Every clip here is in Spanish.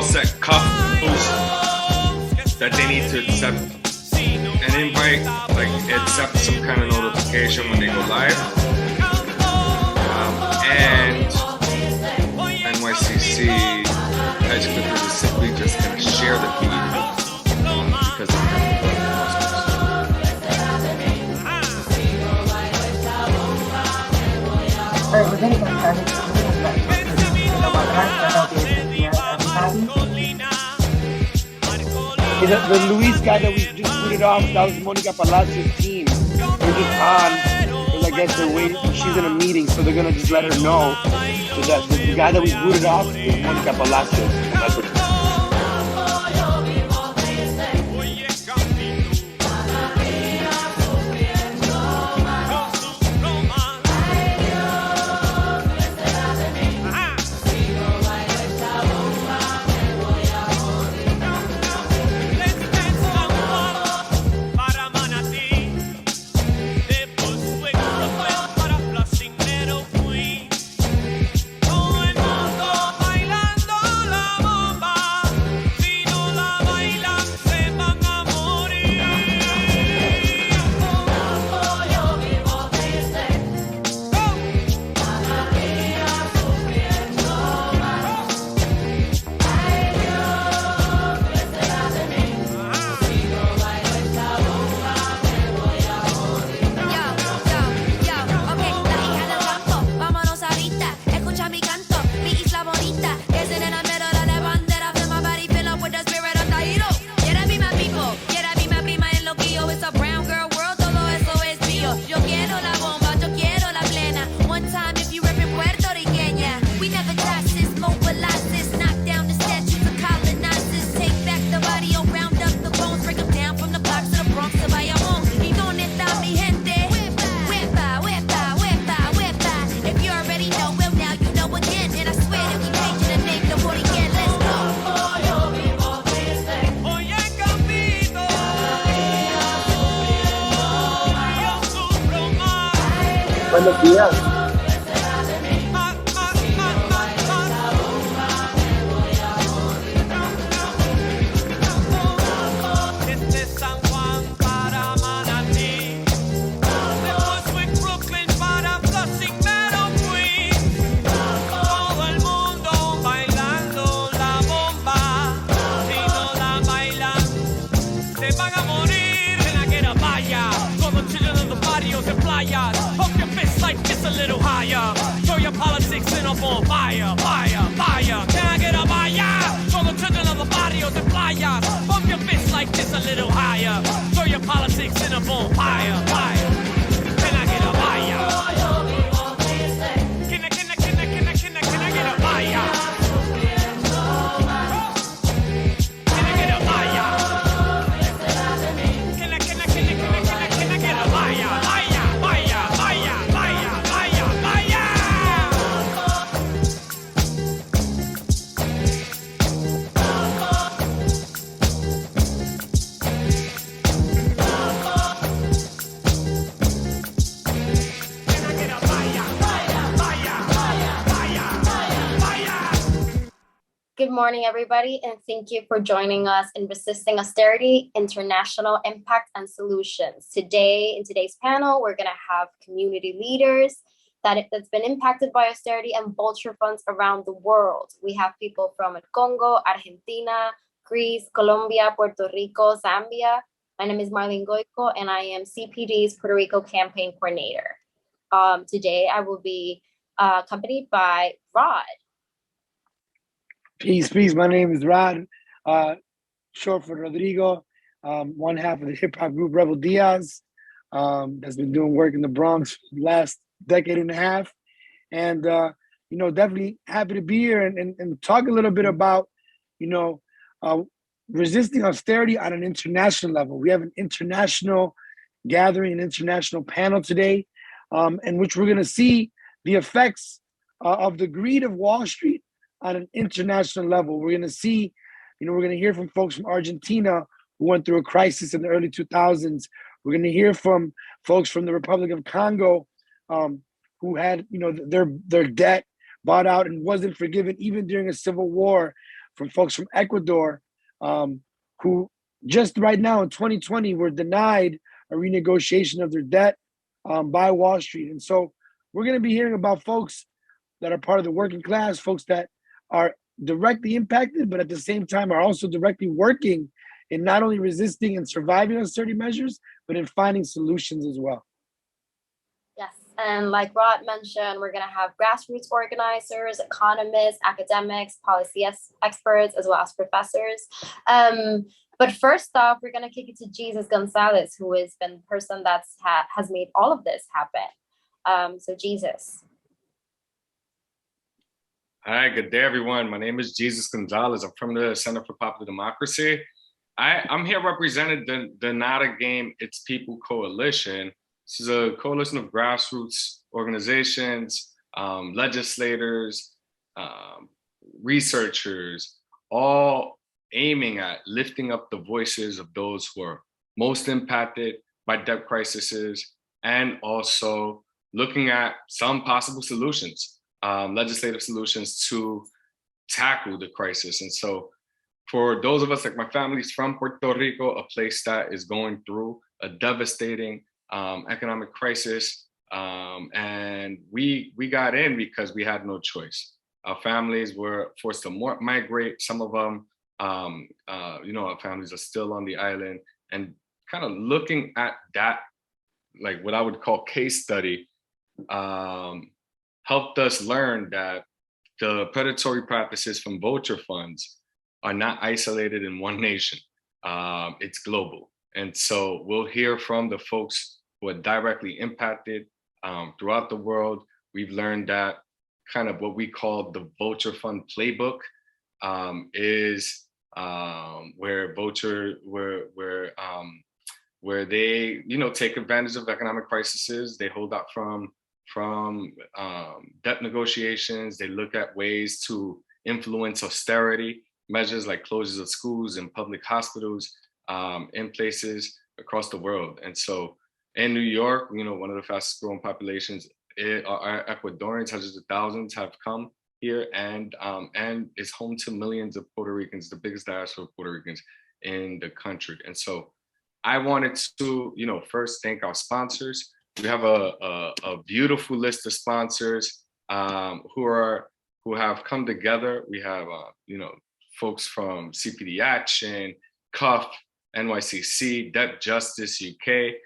all set couples that they need to accept an invite, like accept some kind of notification when they go live. And NYCC hedge clippers is simply just going to share the feed because they have the Luis guy that we just booted off, that was Monica Palacios' team. They're just on, because I guess they're waiting. She's in a meeting, so they're gonna just let her know. So that the guy that we booted off is Monica Palacios. That's what. Buenos días. On fire, fire, fire. Can I get a fire? For the children of the barrios and playas. Bump your fist like this a little higher. Throw your politics in a bonfire, fire. Can I get a fire? Can I get a fire? Can I get a fire? Can I get a fire? Fire, fire, fire, fire, fire, fire. Good morning, everybody, and thank you for joining us in Resisting Austerity, International Impact and Solutions. Today, in today's panel, we're going to have community leaders that's been impacted by austerity and vulture funds around the world. We have people from Congo, Argentina, Greece, Colombia, Puerto Rico, Zambia. My name is Marlene Goico, and I am CPD's Puerto Rico campaign coordinator. Today, I will be accompanied by Rod. Peace. My name is Rod, short for Rodrigo, one half of the hip hop group Rebel Diaz, that's been doing work in the Bronx for the last decade and a half. And, definitely happy to be here and talk a little bit about, resisting austerity on an international level. We have an international gathering, an international panel today, in which we're going to see the effects of the greed of Wall Street on an international level. We're going to see, we're going to hear from folks from Argentina who went through a crisis in the early 2000s. We're going to hear from folks from the Republic of Congo who had, their debt bought out and wasn't forgiven even during a civil war. from folks from Ecuador, who just right now in 2020 were denied a renegotiation of their debt by Wall Street. And so we're going to be hearing about folks that are part of the working class, folks that are directly impacted, but at the same time are also directly working in not only resisting and surviving austerity measures, but in finding solutions as well. Yes, and like Rod mentioned, we're going to have grassroots organizers, economists, academics, policy experts, as well as professors. But first off, we're going to kick it to Jesus Gonzalez, who has been the person that has made all of this happen. So Jesus. Hi, good day, everyone. My name is Jesus Gonzalez. I'm from the Center for Popular Democracy. I'm here representing the Not a Game, It's People Coalition. This is a coalition of grassroots organizations, legislators, researchers, all aiming at lifting up the voices of those who are most impacted by debt crises, and also looking at some possible solutions, legislative solutions to tackle the crisis. And so for those of us, like my family's from Puerto Rico, a place that is going through a devastating economic crisis. And we got in because we had no choice. Our families were forced to migrate. Some of them, our families are still on the island, and kind of looking at that, like what I would call case study, helped us learn that the predatory practices from vulture funds are not isolated in one nation. It's global. And so we'll hear from the folks who are directly impacted throughout the world. We've learned that kind of what we call the vulture fund playbook is where they, take advantage of economic crises. They hold out from debt negotiations. They look at ways to influence austerity measures like closures of schools and public hospitals in places across the world. And so in New York, one of the fastest growing populations, our Ecuadorians, hundreds of thousands have come here, and is home to millions of Puerto Ricans, the biggest diaspora of Puerto Ricans in the country. And so I wanted to, first thank our sponsors. We have a beautiful list of sponsors who have come together. We have, folks from CPD Action, CUF, NYCC, Debt Justice UK,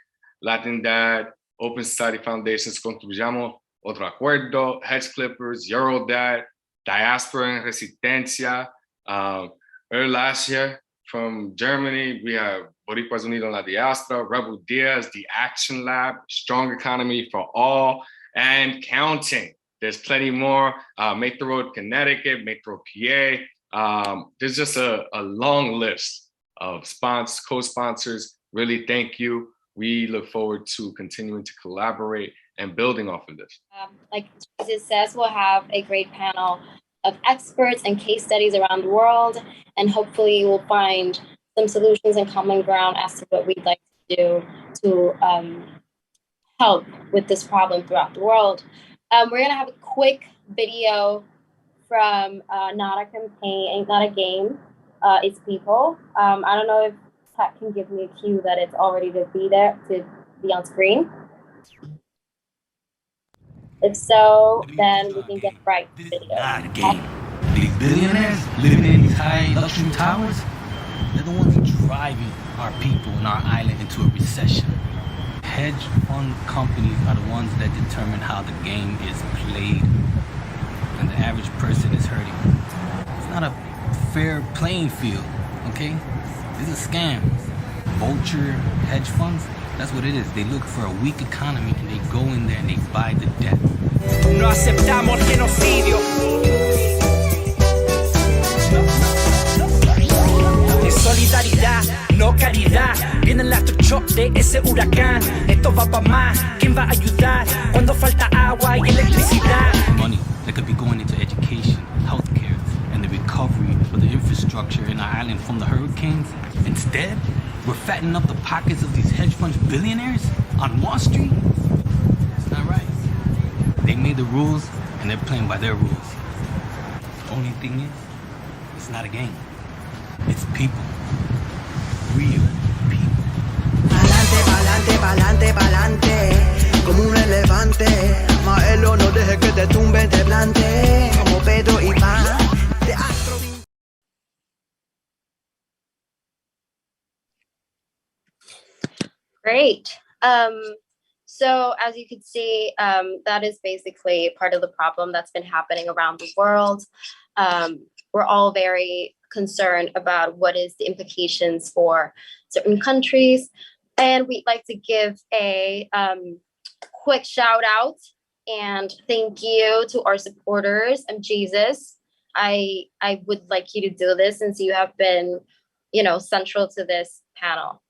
Latin Dad, Open Society Foundations, Construyamos, Otro Acuerdo, Hedge Clippers, Eurodad, Diaspora and Resistencia. Early last year from Germany, we have Boricuas Unidos en la Diaspora, Rebel Diaz, The Action Lab, Strong Economy for All, and counting. There's plenty more. Make the Road Connecticut, Make the Road PA. There's just a long list of co-sponsors. Really, thank you. We look forward to continuing to collaborate and building off of this. Like Jesus says, we'll have a great panel of experts and case studies around the world, and hopefully we'll find some solutions and common ground as to what we'd like to do to help with this problem throughout the world. We're gonna have a quick video from Not a Campaign, Not a Game, It's People. I don't know if Pat can give me a cue that it's already to be on screen. If so, then we can get right to the video. Not a game. These billionaires living in these high luxury towers, they're the ones driving our people and our island into a recession. Hedge fund companies are the ones that determine how the game is played, and the average person is hurting. It's not a fair playing field, okay? This is a scam. Vulture hedge funds, that's what it is. They look for a weak economy and they go in there and they buy the debt. No aceptamos el genocidio. Es solidaridad, no caridad. Viene el aftershock de ese huracán. Esto va pa' más. ¿Quién va a ayudar cuando falta agua y electricidad? Money that could be going into education, healthcare, and the recovery of the infrastructure in our island from the hurricanes. Instead, we're fattening up the pockets of these hedge fund billionaires on Wall Street. It's not right. They made the rules and they're playing by their rules. The only thing is It's not a game. It's people. Real people. Pa'lante, pa'lante, pa'lante, pa'lante, como un elefante. Maelo, no dejes que te tumbe, te plante, como Pedro y Pan. De astro. Great. So as you can see, that is basically part of the problem that's been happening around the world. We're all very concerned about what is the implications for certain countries. And we'd like to give a quick shout out and thank you to our supporters. I'm Jesus. I would like you to do this since you have been, central to this panel.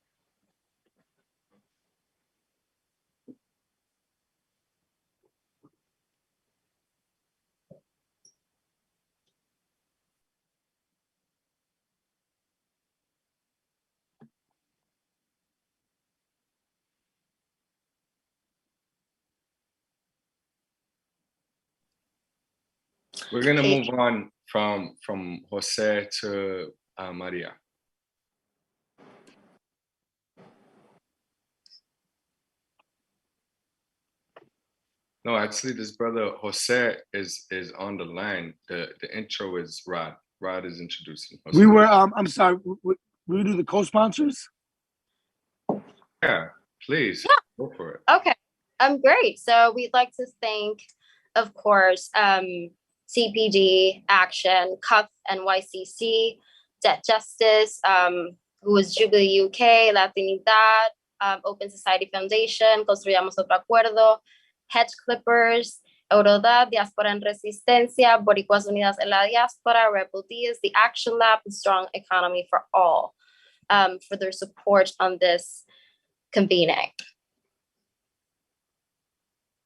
We're gonna move on from Jose to Maria. No, actually, this brother Jose is on the line. The intro is Rod. Rod is introducing Jose. We were. I'm sorry. We do the co-sponsors. Yeah, please go for it. Okay, great. So we'd like to thank, of course, CPD, Action, CUF, NYCC, Debt Justice, who was Jubilee UK, Latinidad, Open Society Foundation, Construyamos Otro Acuerdo, Hedge Clippers, Eurodad, Diáspora en Resistencia, Boricuas Unidas en la Diáspora, Rebel Días, the Action Lab, and Strong Economy for All, for their support on this convening.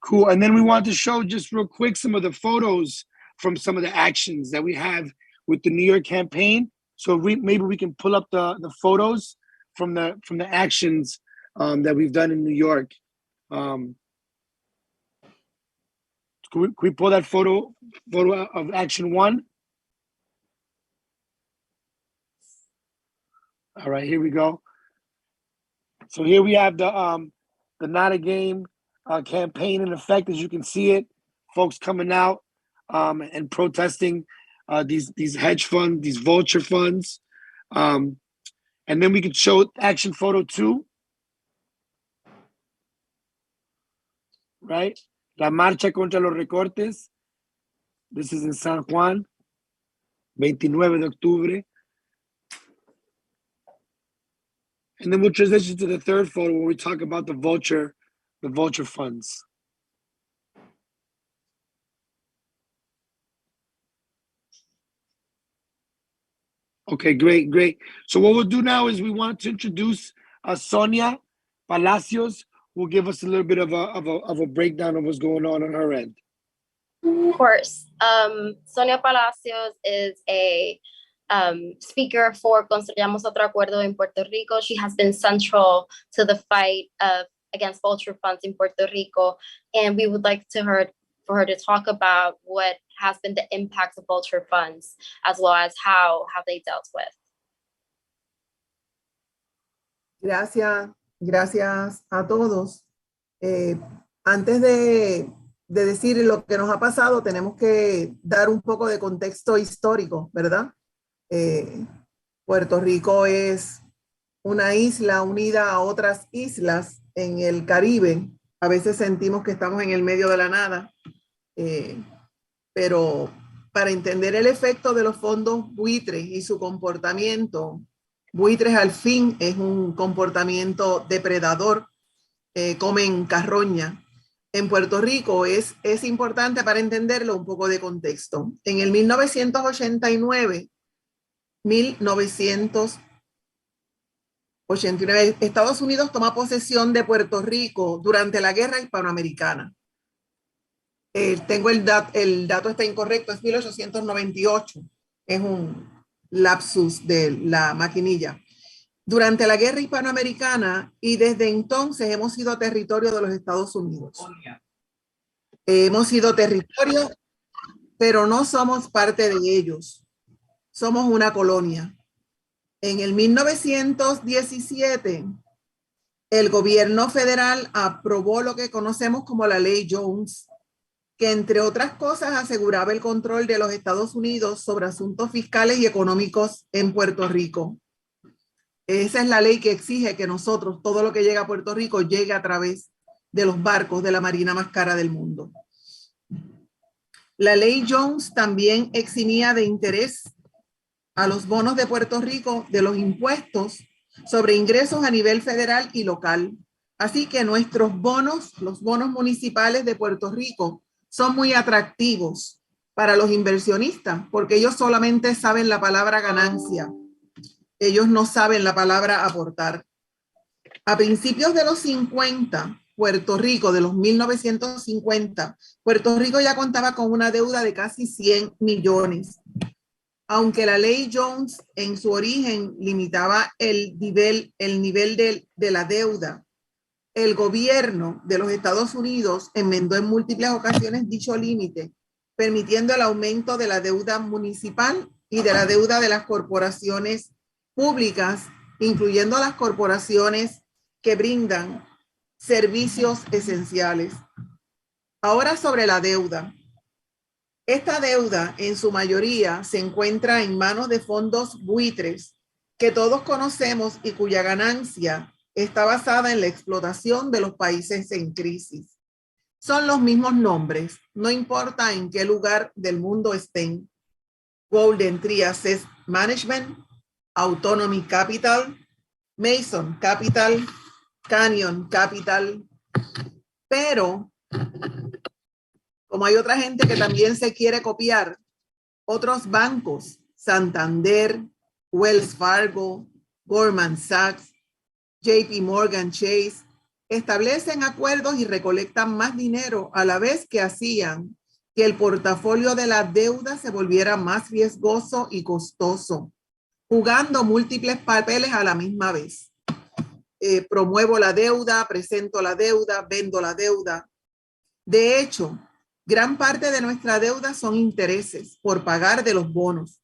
Cool. And then we want to show just real quick some of the photos from some of the actions that we have with the New York campaign. So maybe we can pull up the photos from the actions that we've done in New York. Can we pull that photo of action 1? All right, here we go. So here we have the Not a Game campaign in effect, as you can see it. Folks coming out and protesting these hedge funds, these vulture funds. And then we could show action photo 2. Right? La marcha contra los recortes. This is in San Juan, 29 de octubre. And then we'll transition to the third photo where we talk about the vulture funds. Okay, great. So what we'll do now is we want to introduce Sonia Palacios, who will give us a little bit of a breakdown of what's going on her end. Of course. Sonia Palacios is a speaker for Construyamos Otro Acuerdo in Puerto Rico. She has been central to the fight against vulture funds in Puerto Rico. And we would like for her to talk about what has been the impact of vulture funds, as well as how they dealt with. Gracias a todos. Antes de decir lo que nos ha pasado, tenemos que dar un poco de contexto histórico, ¿verdad? Puerto Rico es una isla unida a otras islas en el Caribe. A veces sentimos que estamos en el medio de la nada, pero para entender el efecto de los fondos buitres y su comportamiento, buitres al fin es un comportamiento depredador, comen carroña. En Puerto Rico es importante para entenderlo un poco de contexto. En el 1989, Estados Unidos toma posesión de Puerto Rico durante la Guerra Hispanoamericana. Tengo el dato está incorrecto, es 1898. Es un lapsus de la maquinilla. Durante la Guerra Hispanoamericana, y desde entonces hemos sido territorio de los Estados Unidos. Hemos sido territorio, pero no somos parte de ellos. somos una colonia. En el 1917, el gobierno federal aprobó lo que conocemos como la Ley Jones, que entre otras cosas aseguraba el control de los Estados Unidos sobre asuntos fiscales y económicos en Puerto Rico. Esa es la ley que exige que nosotros, todo lo que llega a Puerto Rico, llegue a través de los barcos de la marina más cara del mundo. La Ley Jones también eximía de interés a los bonos de Puerto Rico de los impuestos sobre ingresos a nivel federal y local. Así que nuestros bonos, los bonos municipales de Puerto Rico, son muy atractivos para los inversionistas porque ellos solamente saben la palabra ganancia. Ellos no saben la palabra aportar. A principios de los 50, Puerto Rico, de los 1950, Puerto Rico ya contaba con una deuda de casi 100 millones. Aunque la ley Jones en su origen limitaba el nivel de la deuda, el gobierno de los Estados Unidos enmendó en múltiples ocasiones dicho límite, permitiendo el aumento de la deuda municipal y de la deuda de las corporaciones públicas, incluyendo las corporaciones que brindan servicios esenciales. Ahora sobre la deuda. Esta deuda en su mayoría se encuentra en manos de fondos buitres que todos conocemos y cuya ganancia está basada en la explotación de los países en crisis. Son los mismos nombres, no importa en qué lugar del mundo estén. Golden Tree Asset Management, Autonomy Capital, Mason Capital, Canyon Capital, pero como hay otra gente que también se quiere copiar, otros bancos, Santander, Wells Fargo, Goldman Sachs, JP Morgan Chase, establecen acuerdos y recolectan más dinero a la vez que hacían que el portafolio de la deuda se volviera más riesgoso y costoso, jugando múltiples papeles a la misma vez. Promuevo la deuda, presento la deuda, vendo la deuda. De hecho, gran parte de nuestra deuda son intereses por pagar de los bonos.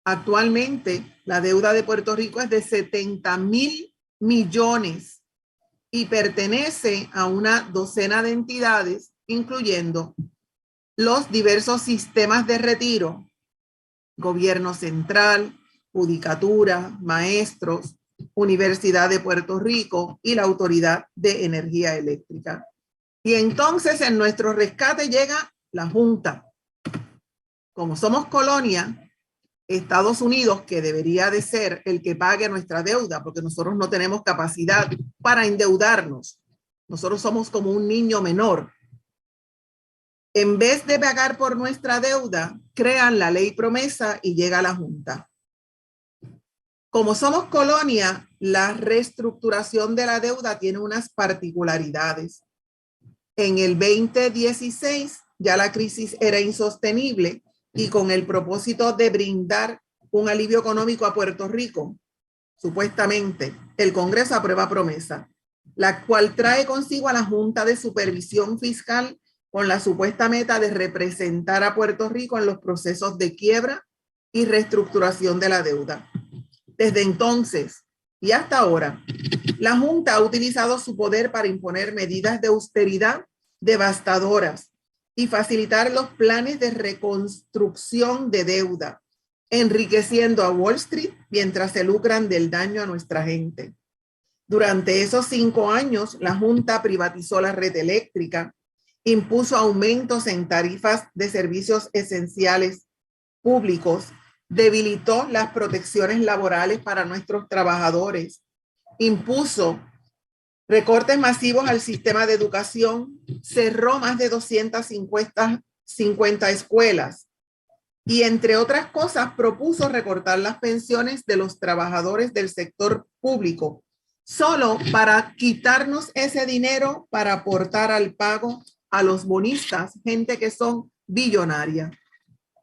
Actualmente, la deuda de Puerto Rico es de 70,000 millones y pertenece a una docena de entidades, incluyendo los diversos sistemas de retiro, gobierno central, judicatura, maestros, Universidad de Puerto Rico y la Autoridad de Energía Eléctrica. Y entonces en nuestro rescate llega la Junta. Como somos colonia, Estados Unidos, que debería de ser el que pague nuestra deuda, porque nosotros no tenemos capacidad para endeudarnos. Nosotros somos como un niño menor. En vez de pagar por nuestra deuda, crean la ley promesa y llega la Junta. Como somos colonia, la reestructuración de la deuda tiene unas particularidades. En el 2016 ya la crisis era insostenible y con el propósito de brindar un alivio económico a Puerto Rico, supuestamente, el Congreso aprueba promesa, la cual trae consigo a la Junta de Supervisión Fiscal con la supuesta meta de representar a Puerto Rico en los procesos de quiebra y reestructuración de la deuda. Desde entonces y hasta ahora, la Junta ha utilizado su poder para imponer medidas de austeridad devastadoras y facilitar los planes de reconstrucción de deuda, enriqueciendo a Wall Street mientras se lucran del daño a nuestra gente. Durante esos 5 años, la Junta privatizó la red eléctrica, impuso aumentos en tarifas de servicios esenciales públicos, debilitó las protecciones laborales para nuestros trabajadores, impuso recortes masivos al sistema de educación, cerró más de 250 escuelas y, entre otras cosas, propuso recortar las pensiones de los trabajadores del sector público, solo para quitarnos ese dinero para aportar al pago a los bonistas, gente que son billonarias.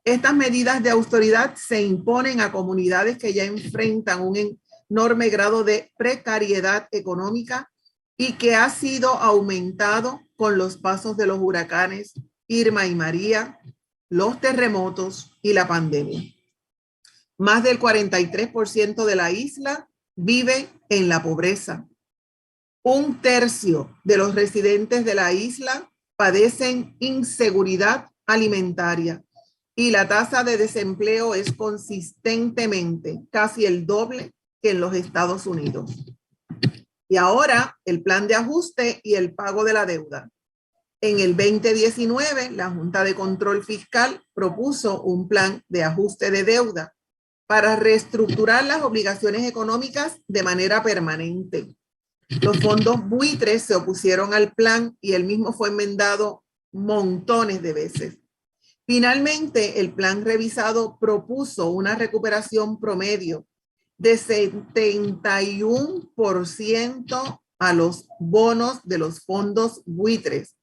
Estas medidas de austeridad se imponen a comunidades que ya enfrentan un enorme grado de precariedad económica y que ha sido aumentado con los pasos de los huracanes Irma y María, los terremotos y la pandemia. Más del 43% de la isla vive en la pobreza. 1/3 de los residentes de la isla padecen inseguridad alimentaria y la tasa de desempleo es consistentemente casi el doble que en los Estados Unidos. Y ahora el plan de ajuste y el pago de la deuda. En el 2019, la Junta de Control Fiscal propuso un plan de ajuste de deuda para reestructurar las obligaciones económicas de manera permanente. Los fondos buitres se opusieron al plan y el mismo fue enmendado montones de veces. Finalmente, el plan revisado propuso una recuperación promedio de 71% a los bonos de los fondos buitres,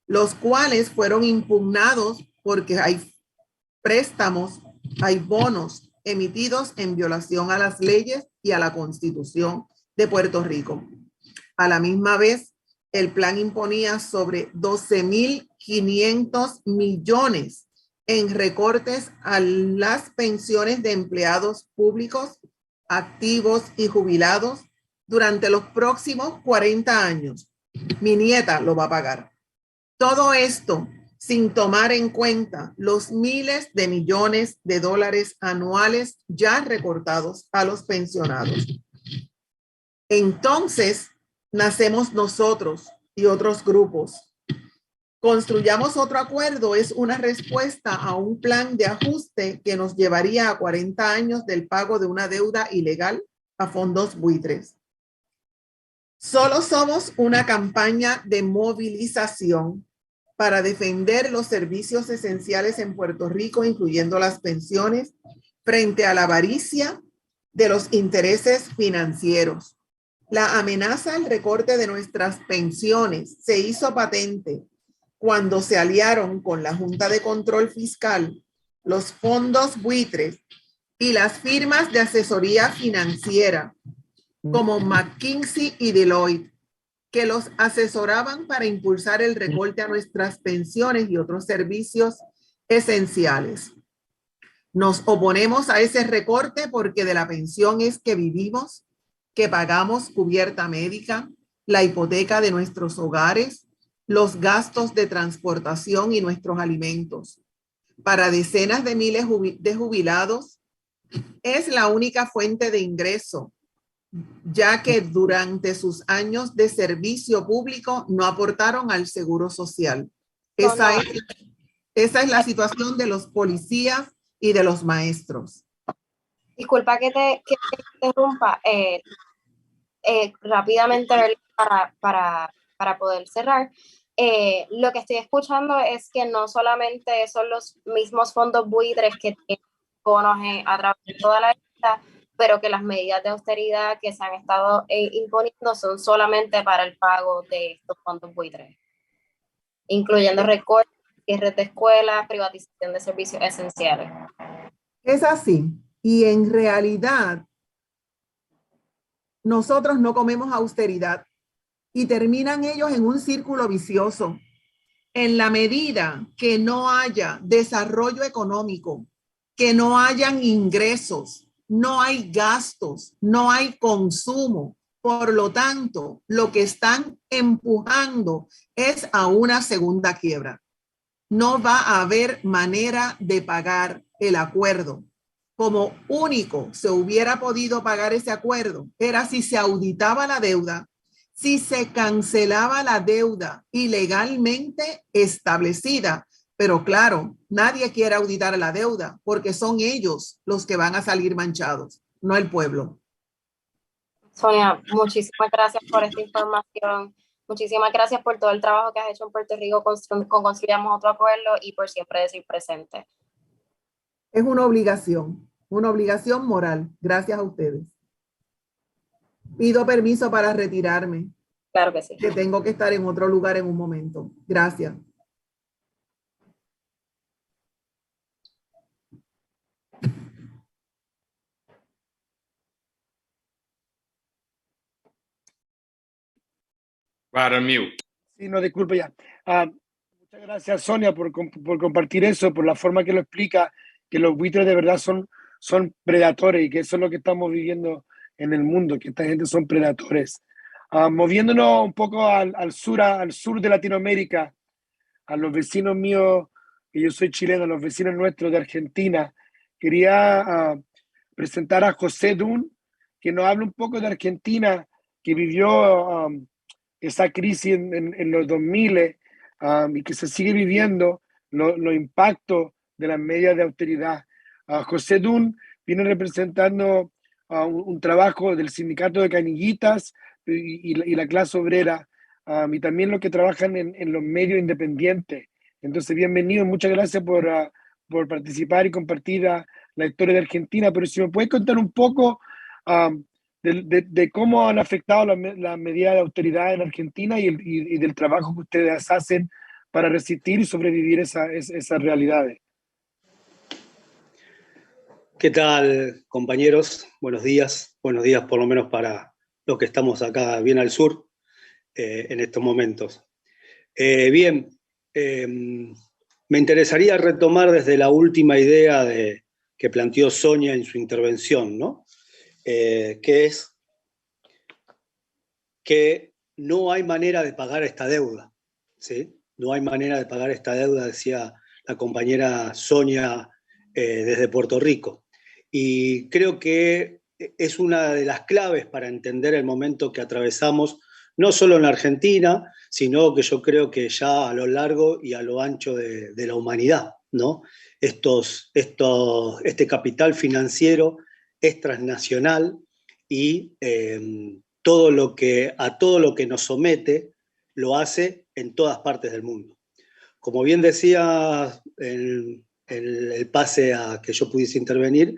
los cuales fueron impugnados porque hay préstamos, hay bonos emitidos en violación a las leyes y a la Constitución de Puerto Rico. A la misma vez, el plan imponía sobre 12.500 millones en recortes a las pensiones de empleados públicos, activos y jubilados durante los próximos 40 años. Mi nieta lo va a pagar. Todo esto sin tomar en cuenta los miles de millones de dólares anuales ya recortados a los pensionados. Entonces, nacemos nosotros y otros grupos. Construyamos otro acuerdo es una respuesta a un plan de ajuste que nos llevaría a 40 años del pago de una deuda ilegal a fondos buitres. Solo somos una campaña de movilización para defender los servicios esenciales en Puerto Rico, incluyendo las pensiones, frente a la avaricia de los intereses financieros. La amenaza al recorte de nuestras pensiones se hizo patente cuando se aliaron con la Junta de Control Fiscal, los fondos buitres y las firmas de asesoría financiera como McKinsey y Deloitte, que los asesoraban para impulsar el recorte a nuestras pensiones y otros servicios esenciales. Nos oponemos a ese recorte porque de la pensión es que vivimos, que pagamos cubierta médica, la hipoteca de nuestros hogares, los gastos de transportación y nuestros alimentos. Para decenas de miles de jubilados, es la única fuente de ingreso, ya que durante sus años de servicio público no aportaron al seguro social. Esa es la situación de los policías y de los maestros. Disculpa que te interrumpa. Rápidamente para poder cerrar. Lo que estoy escuchando es que no solamente son los mismos fondos buitres que tienen bonos a través de toda la isla, pero que las medidas de austeridad que se han estado imponiendo son solamente para el pago de estos fondos buitres, incluyendo recortes, cierres de escuelas, privatización de servicios esenciales. Es así. Y en realidad, nosotros no comemos austeridad y terminan ellos en un círculo vicioso. En la medida que no haya desarrollo económico, que no hayan ingresos, no hay gastos, no hay consumo. Por lo tanto, lo que están empujando es a una segunda quiebra. No va a haber manera de pagar el acuerdo. Como único se hubiera podido pagar ese acuerdo era si se auditaba la deuda, si se cancelaba la deuda ilegalmente establecida. Pero claro, nadie quiere auditar la deuda porque son ellos los que van a salir manchados, no el pueblo. Sonia, muchísimas gracias por esta información. Muchísimas gracias por todo el trabajo que has hecho en Puerto Rico con Construyamos Otro Acuerdo y por siempre decir presente. Es una obligación moral. Gracias a ustedes. Pido permiso para retirarme. Claro que sí. Que tengo que estar en otro lugar en un momento. Gracias. Right on mute. Sí, no, disculpe ya. Muchas gracias, Sonia, por compartir eso, por la forma que lo explica, que los buitres de verdad son son predadores y que eso es lo que estamos viviendo en el mundo, que esta gente son predadores. Moviéndonos un poco al sur de Latinoamérica, a los vecinos míos, que yo soy chileno, a los vecinos nuestros de Argentina, quería presentar a José Dun, que nos habla un poco de Argentina, que vivió esa crisis en los 2000 y que se sigue viviendo los impactos de las medidas de austeridad. José Dun viene representando un trabajo del sindicato de canillitas y la clase obrera, y también los que trabajan en los medios independientes. Entonces, bienvenido, muchas gracias por participar y compartir la historia de Argentina, pero si me puedes contar un poco de cómo han afectado las medidas de austeridad en Argentina y del trabajo que ustedes hacen para resistir y sobrevivir esas realidades. ¿Qué tal, compañeros? Buenos días por lo menos para los que estamos acá bien al sur en estos momentos. Me interesaría retomar desde la última idea que planteó Sonia en su intervención, ¿no? Que es que no hay manera de pagar esta deuda, ¿sí? No hay manera de pagar esta deuda, decía la compañera Sonia desde Puerto Rico. Y creo que es una de las claves para entender el momento que atravesamos, no solo en la Argentina, sino que yo creo que ya a lo largo y a lo ancho de la humanidad, ¿no? Este capital financiero es transnacional y todo lo que nos somete lo hace en todas partes del mundo. Como bien decía en el pase a que yo pudiese intervenir,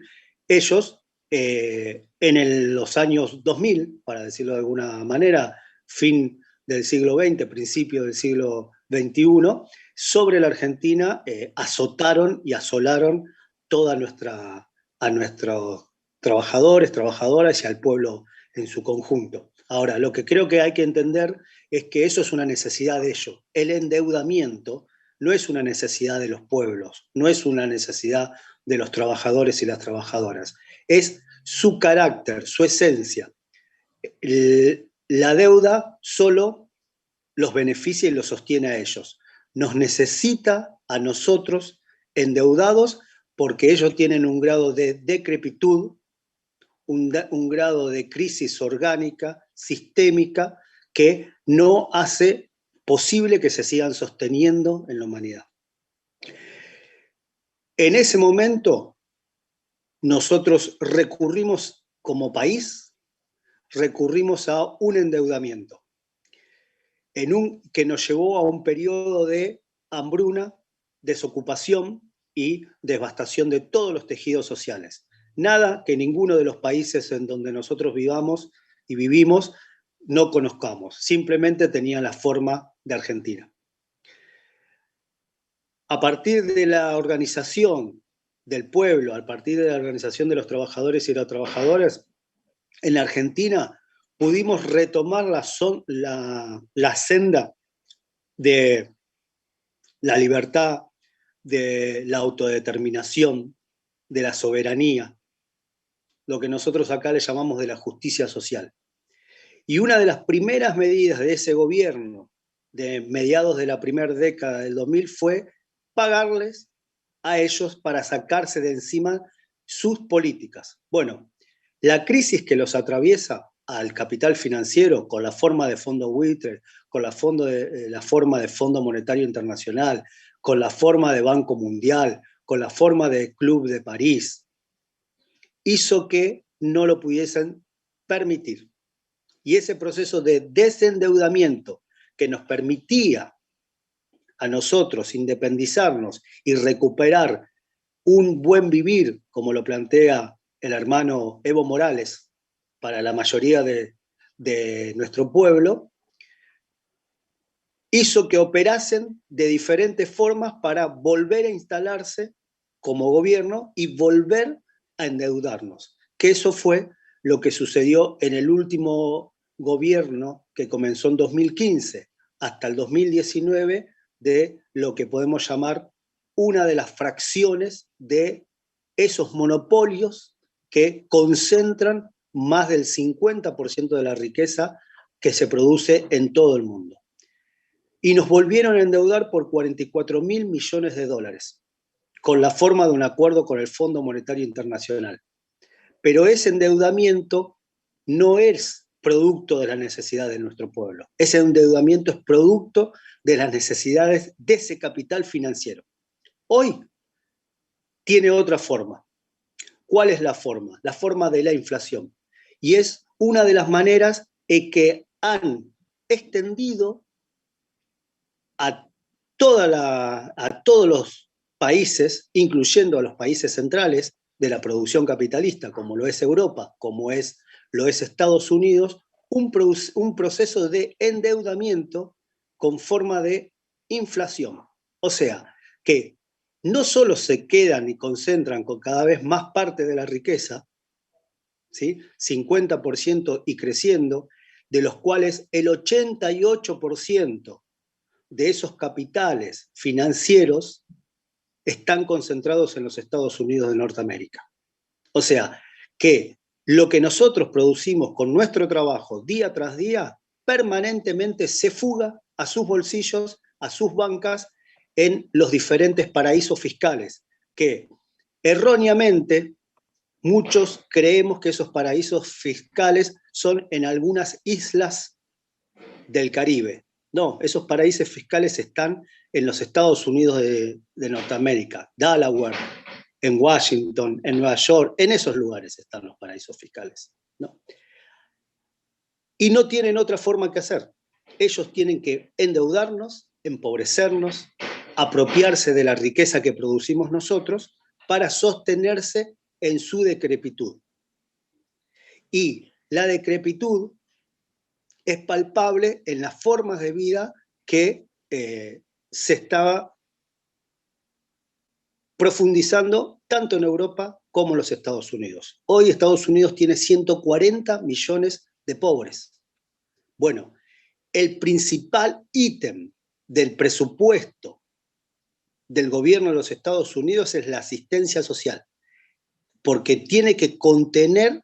ellos en los años 2000, para decirlo de alguna manera, fin del siglo XX, principio del siglo XXI, sobre la Argentina azotaron y asolaron a nuestros trabajadores, trabajadoras y al pueblo en su conjunto. Ahora, lo que creo que hay que entender es que eso es una necesidad de ellos. El endeudamiento no es una necesidad de los pueblos, no es una necesidad de los trabajadores y las trabajadoras. Es su carácter, su esencia. La deuda solo los beneficia y los sostiene a ellos. Nos necesita a nosotros endeudados porque ellos tienen un grado de decrepitud, un grado de crisis orgánica, sistémica, que no hace posible que se sigan sosteniendo en la humanidad. En ese momento, nosotros recurrimos como país, recurrimos a un endeudamiento que nos llevó a un periodo de hambruna, desocupación y devastación de todos los tejidos sociales. Nada que ninguno de los países en donde nosotros vivamos y vivimos no conozcamos, simplemente tenía la forma de Argentina. A partir de la organización del pueblo, a partir de la organización de los trabajadores y las trabajadoras, en la Argentina pudimos retomar la senda de la libertad, de la autodeterminación, de la soberanía, lo que nosotros acá le llamamos de la justicia social. Y una de las primeras medidas de ese gobierno, de mediados de la primera década del 2000, fue pagarles a ellos para sacarse de encima sus políticas. Bueno, la crisis que los atraviesa al capital financiero con la forma de fondo buitre, con la forma de Fondo Monetario Internacional, con la forma de Banco Mundial, con la forma de Club de París, hizo que no lo pudiesen permitir. Y ese proceso de desendeudamiento que nos permitía a nosotros independizarnos y recuperar un buen vivir, como lo plantea el hermano Evo Morales, para la mayoría de nuestro pueblo, hizo que operasen de diferentes formas para volver a instalarse como gobierno y volver a endeudarnos. Que eso fue lo que sucedió en el último gobierno que comenzó en 2015 hasta el 2019, de lo que podemos llamar una de las fracciones de esos monopolios que concentran más del 50% de la riqueza que se produce en todo el mundo. Y nos volvieron a endeudar por 44.000 millones de dólares, con la forma de un acuerdo con el Fondo Monetario Internacional. Pero ese endeudamiento no es producto de la necesidad de nuestro pueblo. Ese endeudamiento es producto de las necesidades de ese capital financiero. Hoy tiene otra forma. ¿Cuál es la forma? La forma de la inflación. Y es una de las maneras en que han extendido a todos los países, incluyendo a los países centrales de la producción capitalista, como lo es Europa, como lo es Estados Unidos, un proceso de endeudamiento con forma de inflación. O sea, que no solo se quedan y concentran con cada vez más parte de la riqueza, ¿sí? 50% y creciendo, de los cuales el 88% de esos capitales financieros están concentrados en los Estados Unidos de Norteamérica. O sea, que lo que nosotros producimos con nuestro trabajo día tras día, permanentemente se fuga a sus bolsillos, a sus bancas, en los diferentes paraísos fiscales, que erróneamente muchos creemos que esos paraísos fiscales son en algunas islas del Caribe. No, esos paraísos fiscales están en los Estados Unidos de Norteamérica, Delaware, en Washington, en Nueva York, en esos lugares están los paraísos fiscales, ¿no? Y no tienen otra forma que hacer. Ellos tienen que endeudarnos, empobrecernos, apropiarse de la riqueza que producimos nosotros para sostenerse en su decrepitud. Y la decrepitud es palpable en las formas de vida que se estaba profundizando tanto en Europa como en los Estados Unidos. Hoy Estados Unidos tiene 140 millones de pobres. Bueno, el principal ítem del presupuesto del gobierno de los Estados Unidos es la asistencia social, porque tiene que contener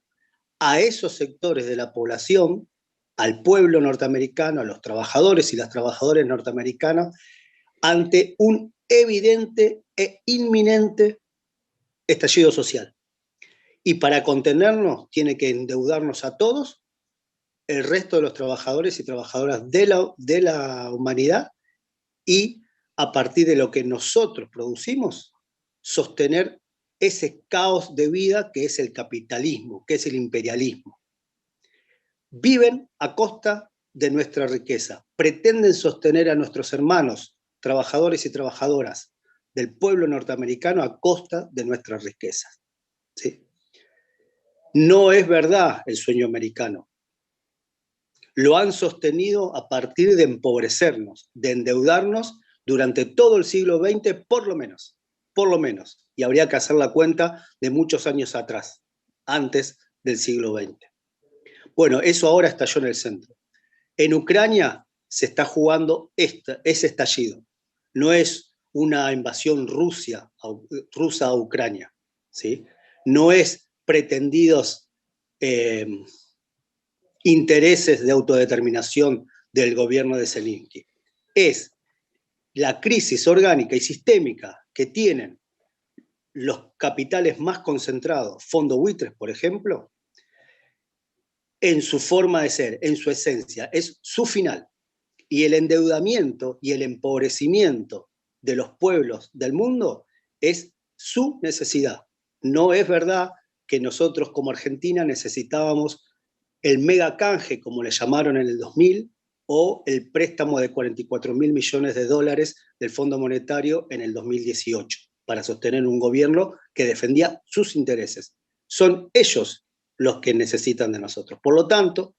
a esos sectores de la población, al pueblo norteamericano, a los trabajadores y las trabajadoras norteamericanas, ante un evidente e inminente estallido social. Y para contenernos tiene que endeudarnos a todos, el resto de los trabajadores y trabajadoras de la humanidad, y a partir de lo que nosotros producimos, sostener ese caos de vida que es el capitalismo, que es el imperialismo. Viven a costa de nuestra riqueza, pretenden sostener a nuestros hermanos, trabajadores y trabajadoras del pueblo norteamericano a costa de nuestras riquezas, ¿sí? No es verdad el sueño americano. Lo han sostenido a partir de empobrecernos, de endeudarnos durante todo el siglo XX, por lo menos, y habría que hacer la cuenta de muchos años atrás, antes del siglo XX. Bueno, eso ahora estalló en el centro. En Ucrania se está jugando ese estallido. No es una invasión rusa a Ucrania, ¿sí? No es pretendidos intereses de autodeterminación del gobierno de Zelensky. Es la crisis orgánica y sistémica que tienen los capitales más concentrados, fondos buitres, por ejemplo, en su forma de ser, en su esencia, es su final. Y el endeudamiento y el empobrecimiento de los pueblos del mundo es su necesidad. No es verdad que nosotros como Argentina necesitábamos el mega canje, como le llamaron en el 2000, o el préstamo de 44.000 millones de dólares del Fondo Monetario en el 2018, para sostener un gobierno que defendía sus intereses. Son ellos los que necesitan de nosotros. Por lo tanto,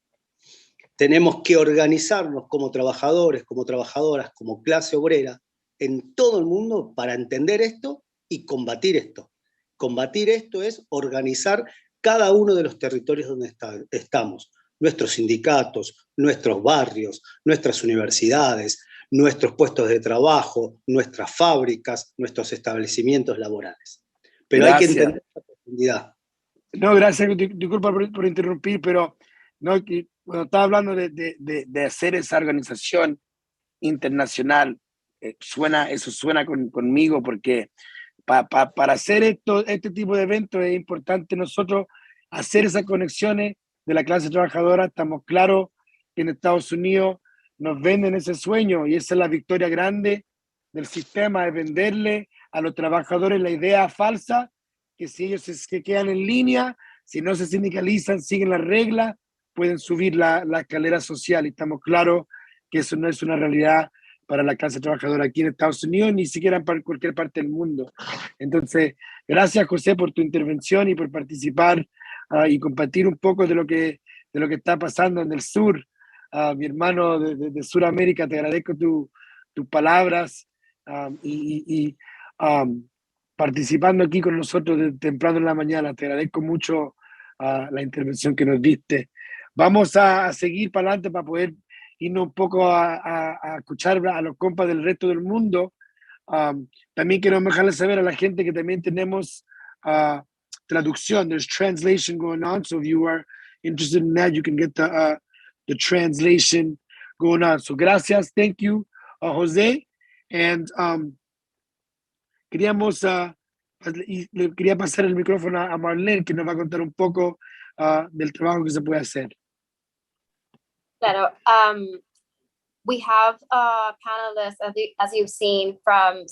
tenemos que organizarnos como trabajadores, como trabajadoras, como clase obrera, en todo el mundo para entender esto y combatir esto. Combatir esto es organizar cada uno de los territorios donde estamos. Nuestros sindicatos, nuestros barrios, nuestras universidades, nuestros puestos de trabajo, nuestras fábricas, nuestros establecimientos laborales. Pero hay que entender profundidad. No, gracias, disculpa por interrumpir, pero no, cuando estaba hablando de hacer esa organización internacional, eso suena conmigo, porque para hacer este tipo de eventos es importante nosotros hacer esas conexiones de la clase trabajadora. Estamos claros que en Estados Unidos nos venden ese sueño y esa es la victoria grande del sistema, de venderle a los trabajadores la idea falsa que si ellos se quedan en línea, si no se sindicalizan, siguen las reglas, pueden subir la escalera social. Y estamos claros que eso no es una realidad para la clase trabajadora aquí en Estados Unidos, ni siquiera para cualquier parte del mundo. Entonces, gracias, José, por tu intervención y por participar y compartir un poco de lo que está pasando en el sur. Mi hermano de Sudamérica, te agradezco tus palabras participando aquí con nosotros temprano en la mañana. Te agradezco mucho la intervención que nos diste. Vamos a seguir para adelante para poder irnos un poco a escuchar a los compas del resto del mundo. También quiero dejarles saber a la gente que también tenemos traducción. There's translation going on, so if you are interested in that, you can get the translation going on. So gracias, thank you, José. And le quería pasar el micrófono a Marlene, que nos va a contar un poco del trabajo que se puede hacer. Claro. We have panelists, as you've seen, from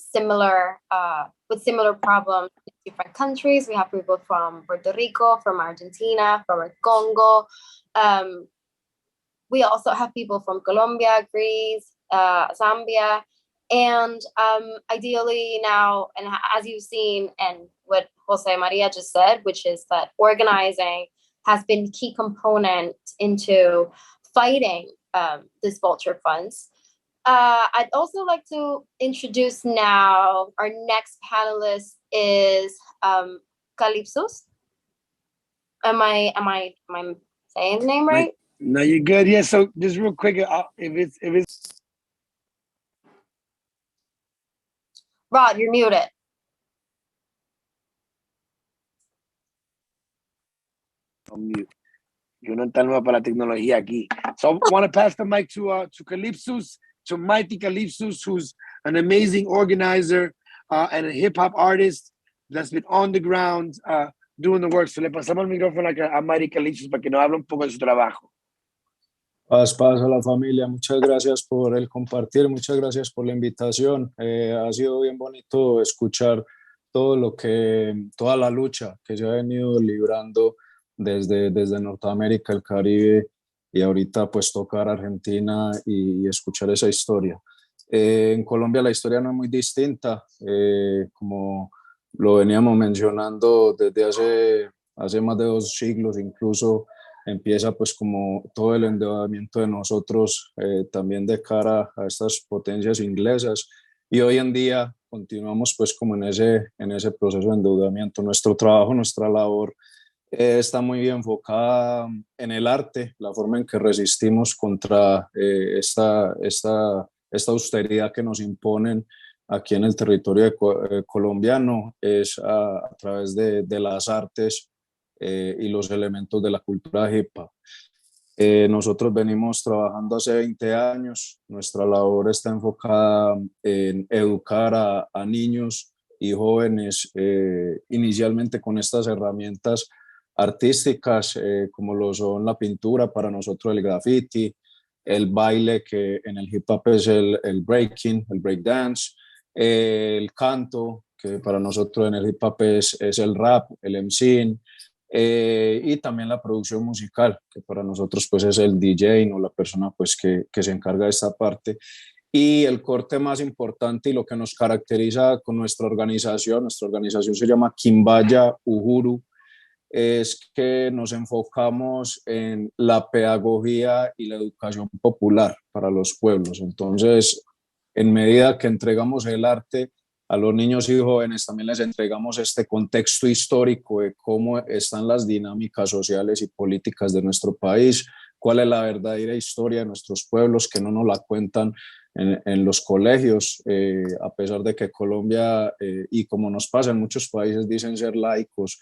with similar problems in different countries. We have people from Puerto Rico, from Argentina, from Congo. We also have people from Colombia, Greece, Zambia. And ideally now, and as you've seen, and what Jose Maria just said, which is that organizing has been key component into fighting these vulture funds. I'd also like to introduce now our next panelist is Calypsos. Am I saying the name right? No, you're good. Yeah. So just real quick, if it's Rod, you're muted. Mute. Yo no entro para la tecnología aquí. So I want to pass the mic to Calypsos, to Mighty Calypsos, who's an amazing organizer and a hip hop artist that's been on the ground doing the work. So le pasamos el micrófono a Mighty Calypsos para que nos hable un poco de su trabajo. Paz a la familia, muchas gracias por el compartir, muchas gracias por la invitación. Ha sido bien bonito escuchar toda la lucha que se ha venido librando desde Norteamérica, el Caribe, y ahorita pues tocar Argentina y escuchar esa historia. En Colombia la historia no es muy distinta, como lo veníamos mencionando desde hace más de 2 siglos, incluso empieza pues como todo el endeudamiento de nosotros también de cara a estas potencias inglesas, y hoy en día continuamos pues como en ese proceso de endeudamiento. Nuestro trabajo, nuestra labor está muy enfocada en el arte, la forma en que resistimos contra esta austeridad que nos imponen aquí en el territorio colombiano es a través de las artes y los elementos de la cultura hip hop. Nosotros venimos trabajando hace 20 años, nuestra labor está enfocada en educar a niños y jóvenes, inicialmente con estas herramientas artísticas como lo son la pintura, para nosotros el graffiti, el baile, que en el hip hop es el breaking, el breakdance, el canto, que para nosotros en el hip hop es el rap, el MCing, y también la producción musical, que para nosotros pues es el DJ o la persona pues que se encarga de esta parte. Y el corte más importante y lo que nos caracteriza con nuestra organización se llama Quimbaya Uhuru, es que nos enfocamos en la pedagogía y la educación popular para los pueblos. Entonces, en medida que entregamos el arte a los niños y jóvenes, también les entregamos este contexto histórico de cómo están las dinámicas sociales y políticas de nuestro país, cuál es la verdadera historia de nuestros pueblos, que no nos la cuentan en los colegios, a pesar de que Colombia, y como nos pasa en muchos países, dicen ser laicos,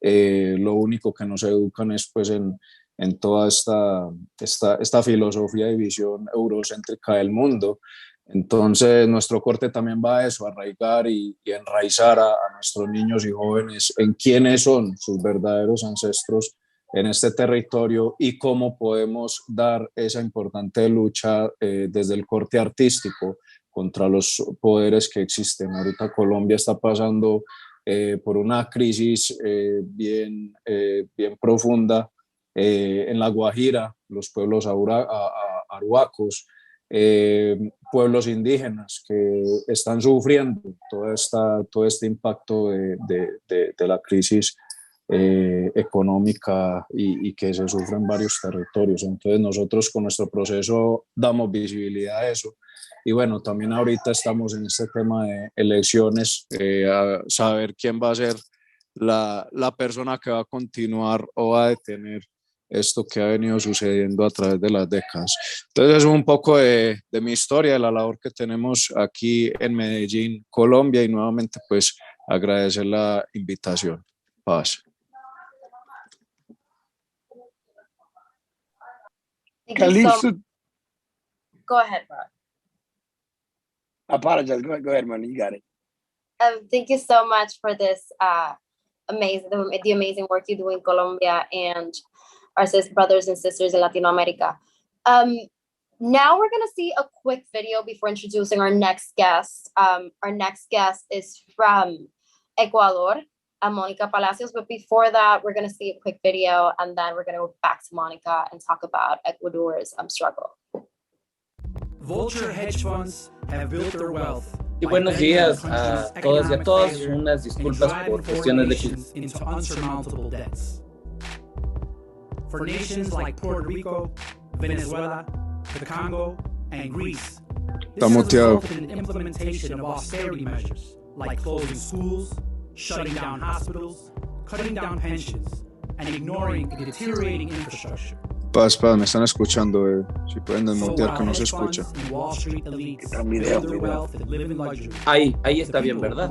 lo único que nos educan es pues en toda esta filosofía y visión eurocéntrica del mundo. Entonces, nuestro corte también va a eso, a arraigar y enraizar a nuestros niños y jóvenes en quiénes son sus verdaderos ancestros en este territorio y cómo podemos dar esa importante lucha desde el corte artístico contra los poderes que existen. Ahorita Colombia está pasando por una crisis bien profunda en La Guajira, los pueblos aruacos, pueblos indígenas que están sufriendo todo este impacto de la crisis económica y que se sufre en varios territorios. Entonces nosotros con nuestro proceso damos visibilidad a eso. Y bueno, también ahorita estamos en este tema de elecciones, a saber quién va a ser la persona que va a continuar o va a detener esto que ha venido sucediendo a través de las décadas. Entonces es un poco de mi historia, de la labor que tenemos aquí en Medellín, Colombia, y nuevamente pues agradecer la invitación. Paz. Calixto, Go ahead, Rob. apologize. Go ahead, man. You got it. Thank you so much for this the amazing work you do in Colombia and our brothers and sisters in Latin America. Now we're going to see a quick video before introducing our next guest. Our next guest is from Ecuador, Sonia Palacios. But before that, we're going to see a quick video, and then we're going to go back to Monica and talk about Ecuador's struggle. Vulture hedge funds have built their wealth. Y buenos días a todas y a todos. Unas disculpas por cuestiones de into unsurmountable debts. For nations like Puerto Rico, Venezuela, the Congo, and Greece, this has resulted in implementation of austerity measures like closing schools, shutting down hospitals, cutting down pensions, and ignoring the deteriorating infrastructure. Paz, me están escuchando, si pueden desmutear que no se escucha. Ahí está bien, ¿verdad?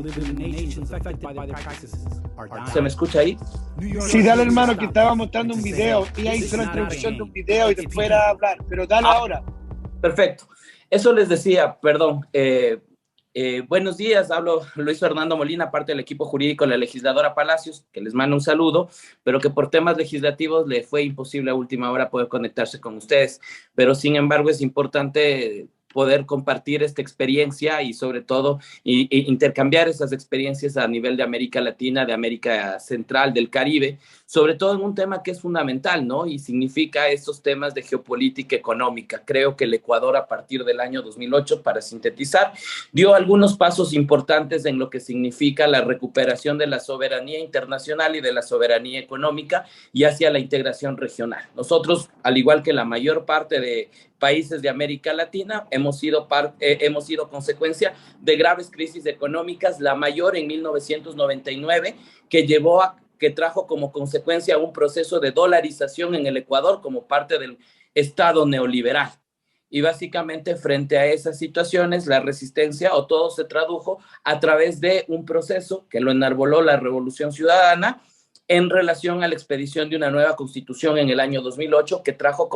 ¿Se me escucha ahí? Sí, dale, hermano, que estaba mostrando un video y ahí hizo la introducción de un video y después era hablar, pero dale ahora. Perfecto. Eso les decía, perdón. Buenos días, hablo Luis Fernando Molina, parte del equipo jurídico de la legisladora Palacios, que les mando un saludo, pero que por temas legislativos le fue imposible a última hora poder conectarse con ustedes. Pero sin embargo es importante poder compartir esta experiencia y sobre todo intercambiar esas experiencias a nivel de América Latina, de América Central, del Caribe, sobre todo en un tema que es fundamental, ¿no? Y significa estos temas de geopolítica económica. Creo que el Ecuador a partir del año 2008, para sintetizar, dio algunos pasos importantes en lo que significa la recuperación de la soberanía internacional y de la soberanía económica y hacia la integración regional. Nosotros, al igual que la mayor parte de países de América Latina, hemos sido consecuencia de graves crisis económicas, la mayor en 1999, que trajo como consecuencia un proceso de dolarización en el Ecuador como parte del Estado neoliberal. Y básicamente frente a esas situaciones, la resistencia o todo se tradujo a través de un proceso que lo enarboló la Revolución Ciudadana en relación a la expedición de una nueva constitución en el año 2008 que trajo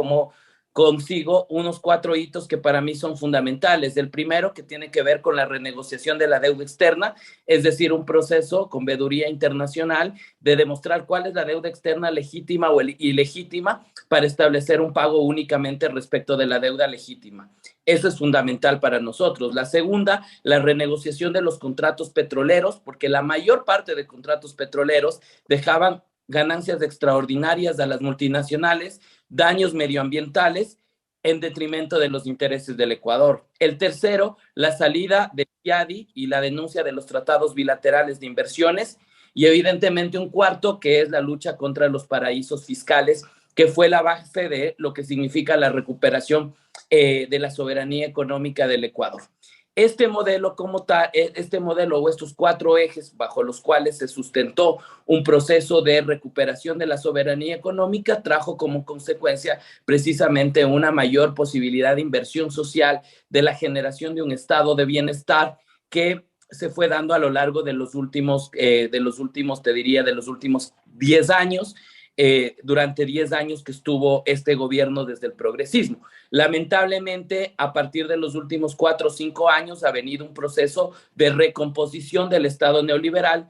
consigo unos 4 hitos que para mí son fundamentales. El primero, que tiene que ver con la renegociación de la deuda externa, es decir, un proceso con veeduría internacional de demostrar cuál es la deuda externa legítima o ilegítima para establecer un pago únicamente respecto de la deuda legítima. Eso es fundamental para nosotros. La segunda, la renegociación de los contratos petroleros, porque la mayor parte de contratos petroleros dejaban ganancias extraordinarias a las multinacionales, daños medioambientales en detrimento de los intereses del Ecuador. El tercero, la salida de IADI y la denuncia de los tratados bilaterales de inversiones. Y evidentemente un cuarto, que es la lucha contra los paraísos fiscales, que fue la base de lo que significa la recuperación de la soberanía económica del Ecuador. Este modelo o estos 4 ejes bajo los cuales se sustentó un proceso de recuperación de la soberanía económica trajo como consecuencia precisamente una mayor posibilidad de inversión social, de la generación de un estado de bienestar que se fue dando a lo largo de los últimos, te diría, de los últimos 10 años, durante 10 años que estuvo este gobierno desde el progresismo. Lamentablemente, a partir de los últimos 4 o 5 años ha venido un proceso de recomposición del Estado neoliberal,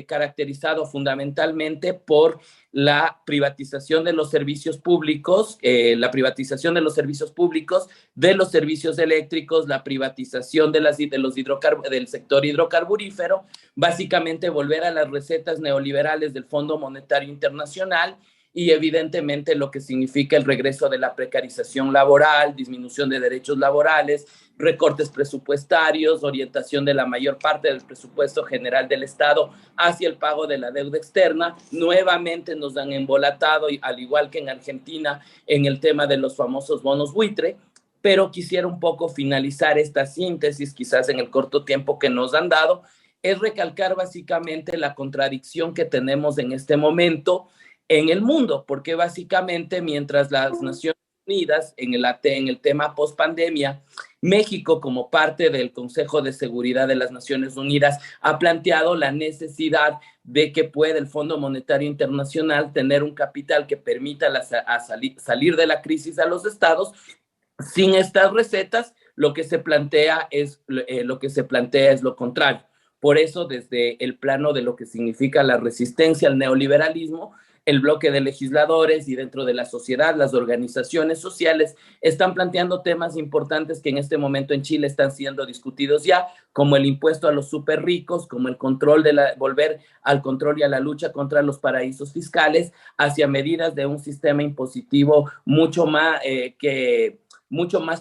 caracterizado fundamentalmente por la privatización de los servicios públicos, de los servicios eléctricos, la privatización del sector hidrocarburífero, básicamente volver a las recetas neoliberales del Fondo Monetario Internacional y evidentemente lo que significa el regreso de la precarización laboral, disminución de derechos laborales, recortes presupuestarios, orientación de la mayor parte del presupuesto general del Estado hacia el pago de la deuda externa. Nuevamente nos han embolatado, al igual que en Argentina, en el tema de los famosos bonos buitre, pero quisiera un poco finalizar esta síntesis, quizás en el corto tiempo que nos han dado, es recalcar básicamente la contradicción que tenemos en este momento en el mundo, porque básicamente mientras las Naciones Unidas en el tema post-pandemia, México como parte del Consejo de Seguridad de las Naciones Unidas ha planteado la necesidad de que pueda el Fondo Monetario Internacional tener un capital que permita salir de la crisis a los estados. Sin estas recetas, lo que se plantea es lo contrario. Por eso, desde el plano de lo que significa la resistencia al neoliberalismo, el bloque de legisladores y dentro de la sociedad, las organizaciones sociales están planteando temas importantes que en este momento en Chile están siendo discutidos ya, como el impuesto a los súper ricos, como el volver al control y a la lucha contra los paraísos fiscales, hacia medidas de un sistema impositivo mucho más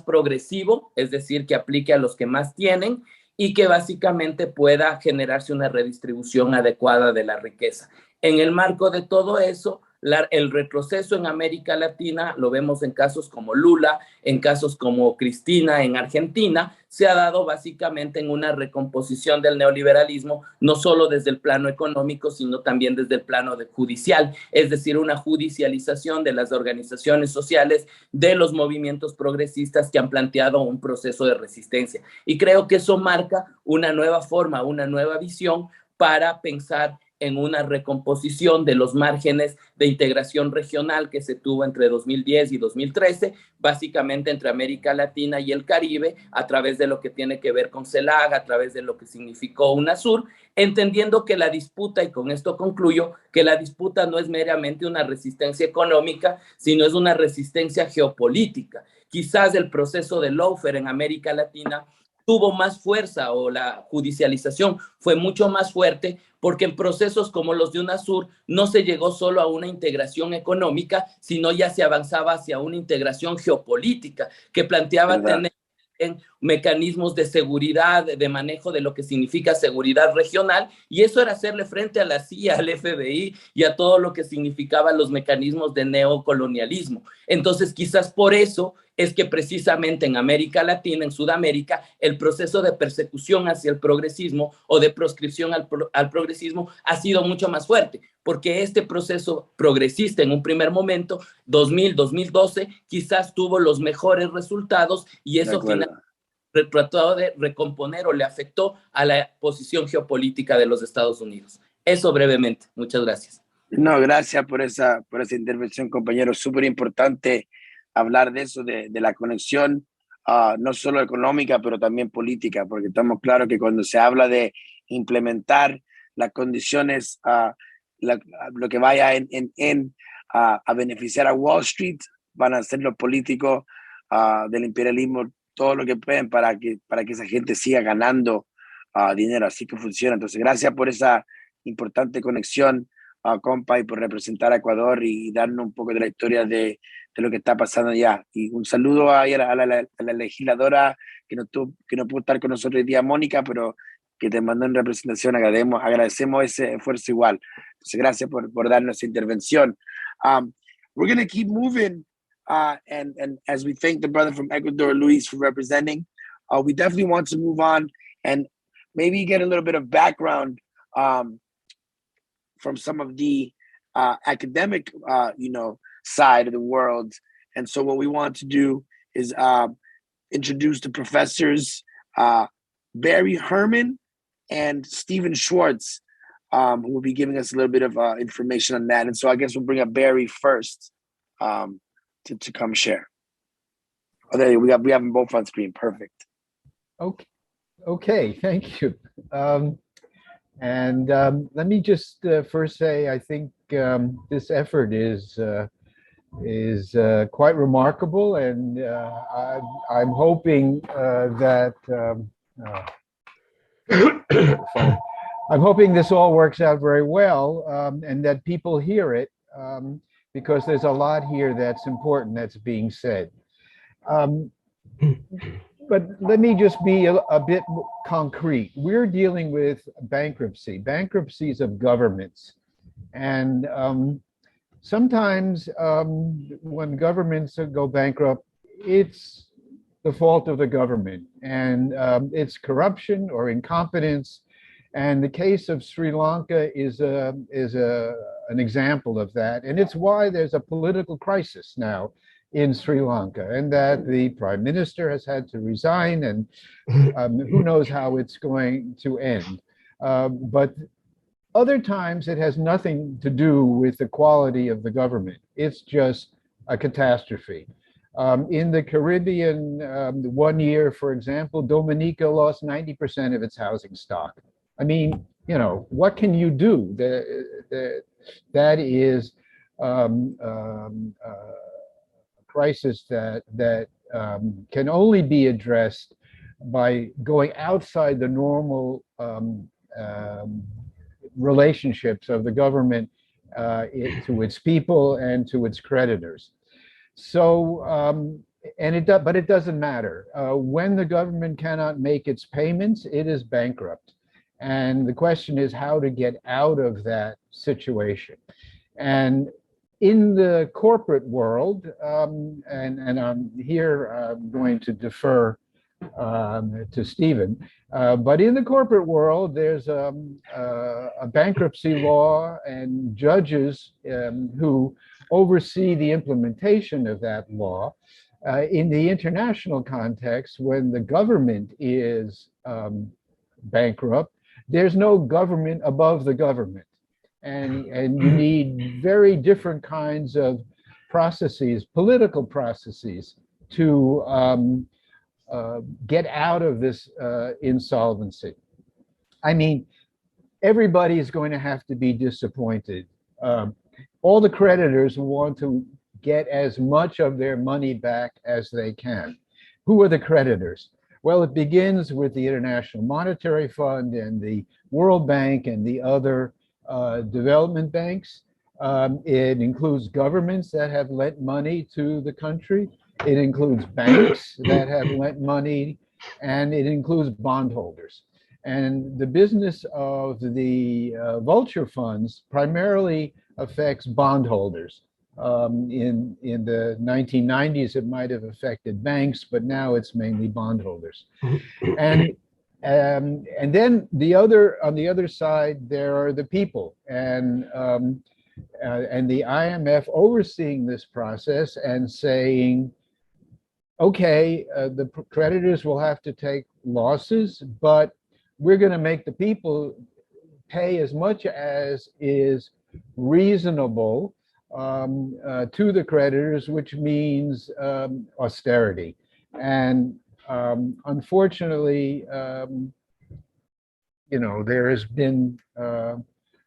progresivo, es decir, que aplique a los que más tienen y que básicamente pueda generarse una redistribución adecuada de la riqueza. En el marco de todo eso, el retroceso en América Latina, lo vemos en casos como Lula, en casos como Cristina en Argentina, se ha dado básicamente en una recomposición del neoliberalismo, no solo desde el plano económico, sino también desde el plano judicial, es decir, una judicialización de las organizaciones sociales, de los movimientos progresistas que han planteado un proceso de resistencia. Y creo que eso marca una nueva forma, una nueva visión para pensar en una recomposición de los márgenes de integración regional que se tuvo entre 2010 y 2013, básicamente entre América Latina y el Caribe, a través de lo que tiene que ver con CELAC, a través de lo que significó UNASUR, entendiendo que la disputa, y con esto concluyo, que la disputa no es meramente una resistencia económica, sino es una resistencia geopolítica. Quizás el proceso de lawfare en América Latina tuvo más fuerza o la judicialización fue mucho más fuerte porque en procesos como los de UNASUR no se llegó solo a una integración económica, sino ya se avanzaba hacia una integración geopolítica que planteaba tener en mecanismos de seguridad, de manejo de lo que significa seguridad regional, y eso era hacerle frente a la CIA, al FBI y a todo lo que significaban los mecanismos de neocolonialismo. Entonces, quizás por eso es que precisamente en América Latina, en Sudamérica, el proceso de persecución hacia el progresismo o de proscripción al progresismo ha sido mucho más fuerte, porque este proceso progresista en un primer momento, 2000-2012, quizás tuvo los mejores resultados y eso finalmente trató de recomponer o le afectó a la posición geopolítica de los Estados Unidos. Eso brevemente. Muchas gracias. No, gracias por esa intervención, compañero. Súper importante hablar de eso, de la conexión, no solo económica, pero también política, porque estamos claros que cuando se habla de implementar las condiciones, lo que vaya a beneficiar a Wall Street, van a hacer los políticos del imperialismo todo lo que pueden para que esa gente siga ganando dinero. Así que funciona. Entonces, gracias por esa importante conexión, compa, y por representar a Ecuador y darnos un poco de la historia de lo que está pasando allá. Y un saludo a la legisladora que no pudo estar con nosotros hoy día, Mónica, pero que te mandó en representación. Agradecemos ese esfuerzo igual. Entonces, gracias por darnos esa intervención. We're going to keep moving, and as we thank the brother from Ecuador, Luis, for representing, we definitely want to move on and maybe get a little bit of background from some of the academic, side of the world. And so what we want to do is introduce the professors, Barry Herman and Stephen Schwartz, who will be giving us a little bit of information on that. And so I guess we'll bring up Barry first to come share. Oh, there we have them both on screen. Perfect. Okay, thank you. Let me just first say, I think this effort is quite remarkable, and I'm hoping that I'm hoping this all works out very well, and that people hear it, because there's a lot here that's important that's being said. But let me just be a bit concrete. We're dealing with bankruptcies of governments. And sometimes when governments go bankrupt, it's the fault of the government. And it's corruption or incompetence. And the case of Sri Lanka is an example of that. And it's why there's a political crisis now in Sri Lanka, and that the prime minister has had to resign, and who knows how it's going to end. But other times it has nothing to do with the quality of the government. It's just a catastrophe. In the Caribbean, 1 year, for example, Dominica lost 90% of its housing stock. I mean, you know, what can you do? That is crisis that can only be addressed by going outside the normal relationships of the government to its people and to its creditors. So, but it doesn't matter. When the government cannot make its payments, it is bankrupt. And the question is how to get out of that situation. And in the corporate world, and I'm here going to defer to Stephen, but in the corporate world, there's a bankruptcy law and judges who oversee the implementation of that law. In the international context, when the government is bankrupt, there's no government above the government. And you need very different kinds of processes, political processes, to get out of this insolvency. I mean, everybody is going to have to be disappointed. All the creditors want to get as much of their money back as they can. Who are the creditors? Well, it begins with the International Monetary Fund and the World Bank and the other development banks. It includes governments that have lent money to the country. It includes banks that have lent money, and it includes bondholders. And the business of the vulture funds primarily affects bondholders. In the 1990s, it might have affected banks, but now it's mainly bondholders. And then on the other side, there are the people, and the IMF overseeing this process and saying, okay, the creditors will have to take losses, but we're going to make the people pay as much as is reasonable to the creditors, which means austerity. And unfortunately, you know, there has been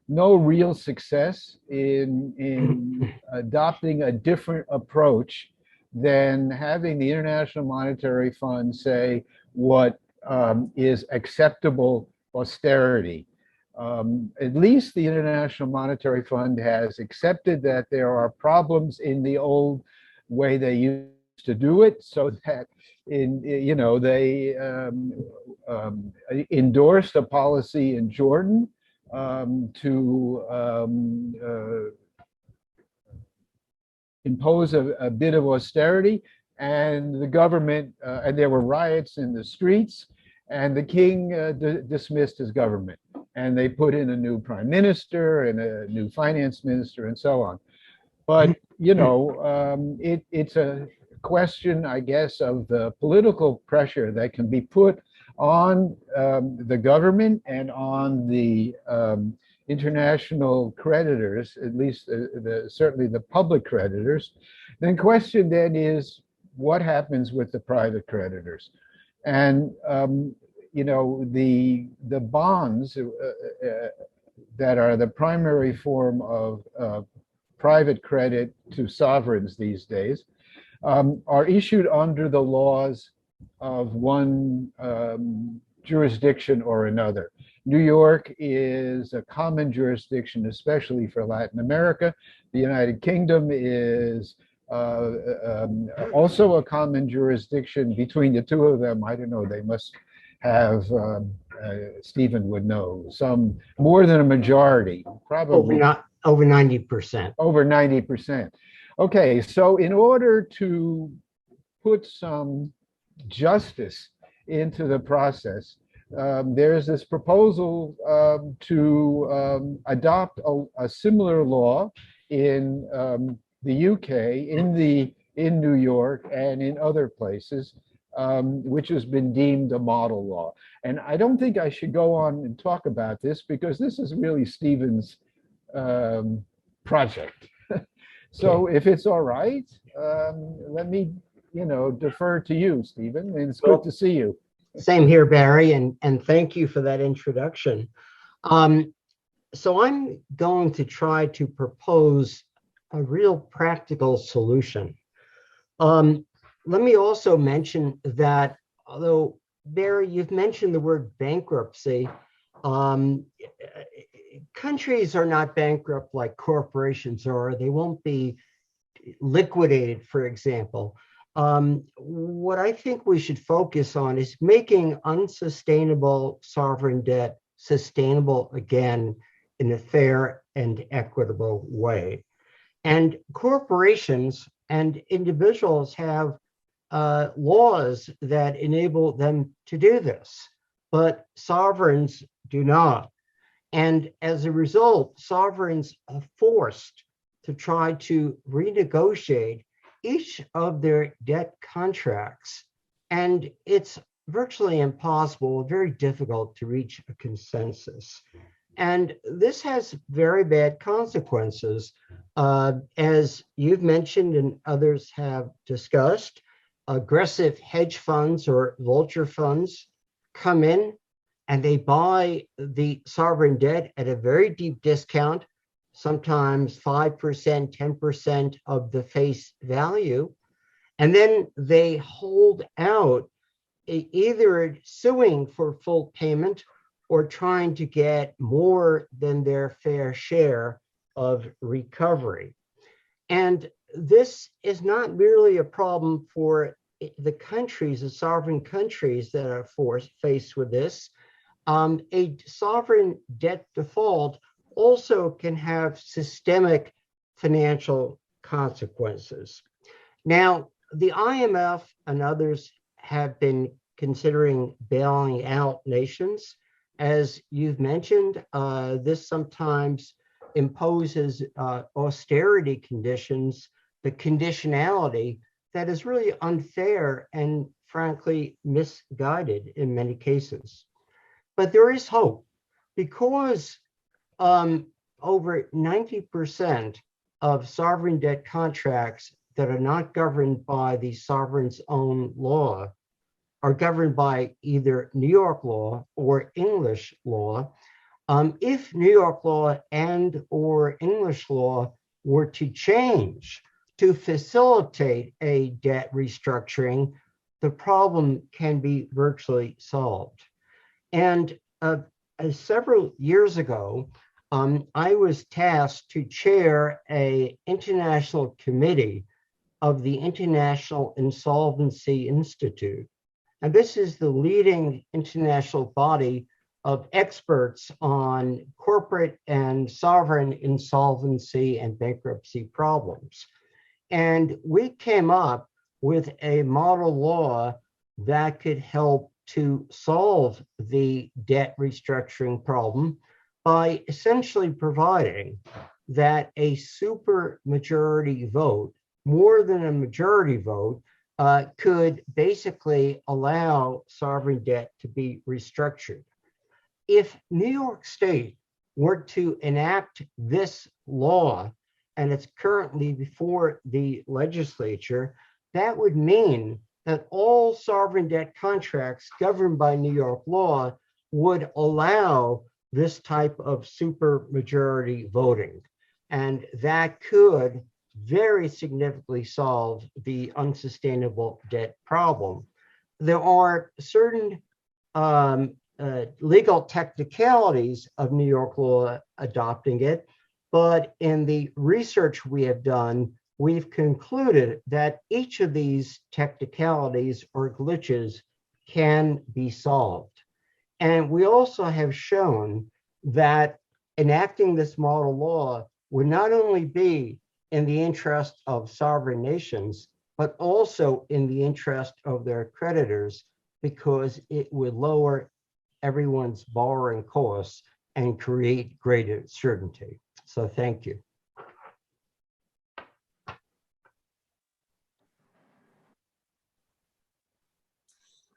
no real success in adopting a different approach than having the International Monetary Fund say what is acceptable austerity. At least the International Monetary Fund has accepted that there are problems in the old way they used to do it, so that you know, they endorsed a policy in Jordan to impose a bit of austerity, and the government, and there were riots in the streets, and the king dismissed his government, and they put in a new prime minister and a new finance minister and so on. But, you know, it's a question, I guess, of the political pressure that can be put on the government and on the international creditors, at least certainly the public creditors. The question then is, what happens with the private creditors? And you know, the bonds that are the primary form of private credit to sovereigns these days are issued under the laws of one jurisdiction or another. New York is a common jurisdiction, especially for Latin America. The United Kingdom is also a common jurisdiction. Between the two of them, I don't know, they must have, Stephen would know, some more than a majority, probably. Over 90%. Over 90%. Okay, so in order to put some justice into the process, there's this proposal to adopt a similar law in the UK, in New York, and in other places, which has been deemed a model law. And I don't think I should go on and talk about this because this is really Stephen's project. So if it's all right, let me, defer to you, Stephen. And it's good to see you. Same here, Barry, and thank you for that introduction. So I'm going to try to propose a real practical solution. Let me also mention that, although, Barry, you've mentioned the word bankruptcy, countries are not bankrupt like corporations are. They won't be liquidated, for example. What I think we should focus on is making unsustainable sovereign debt sustainable again in a fair and equitable way. And corporations and individuals have laws that enable them to do this, but sovereigns do not. And as a result, sovereigns are forced to try to renegotiate each of their debt contracts. And it's virtually impossible, very difficult to reach a consensus. And this has very bad consequences. As you've mentioned and others have discussed, aggressive hedge funds or vulture funds come in and they buy the sovereign debt at a very deep discount, sometimes 5%, 10% of the face value. And then they hold out, either suing for full payment or trying to get more than their fair share of recovery. And this is not merely a problem for the countries, the sovereign countries that are faced with this. A sovereign debt default also can have systemic financial consequences. Now, the IMF and others have been considering bailing out nations. As you've mentioned, this sometimes imposes austerity conditions, the conditionality that is really unfair and frankly misguided in many cases. But there is hope because over 90% of sovereign debt contracts that are not governed by the sovereign's own law are governed by either New York law or English law. If New York law and or English law were to change to facilitate a debt restructuring, the problem can be virtually solved. And several years ago, I was tasked to chair an international committee of the International Insolvency Institute. And this is the leading international body of experts on corporate and sovereign insolvency and bankruptcy problems. And we came up with a model law that could help to solve the debt restructuring problem by essentially providing that a super majority vote, more than a majority vote, could basically allow sovereign debt to be restructured. If New York State were to enact this law, and it's currently before the legislature, that would mean that all sovereign debt contracts governed by New York law would allow this type of supermajority voting. And that could very significantly solve the unsustainable debt problem. There are certain legal technicalities of New York law adopting it, but in the research we have done, we've concluded that each of these technicalities or glitches can be solved. And we also have shown that enacting this model law would not only be in the interest of sovereign nations, but also in the interest of their creditors, because it would lower everyone's borrowing costs and create greater certainty. So thank you.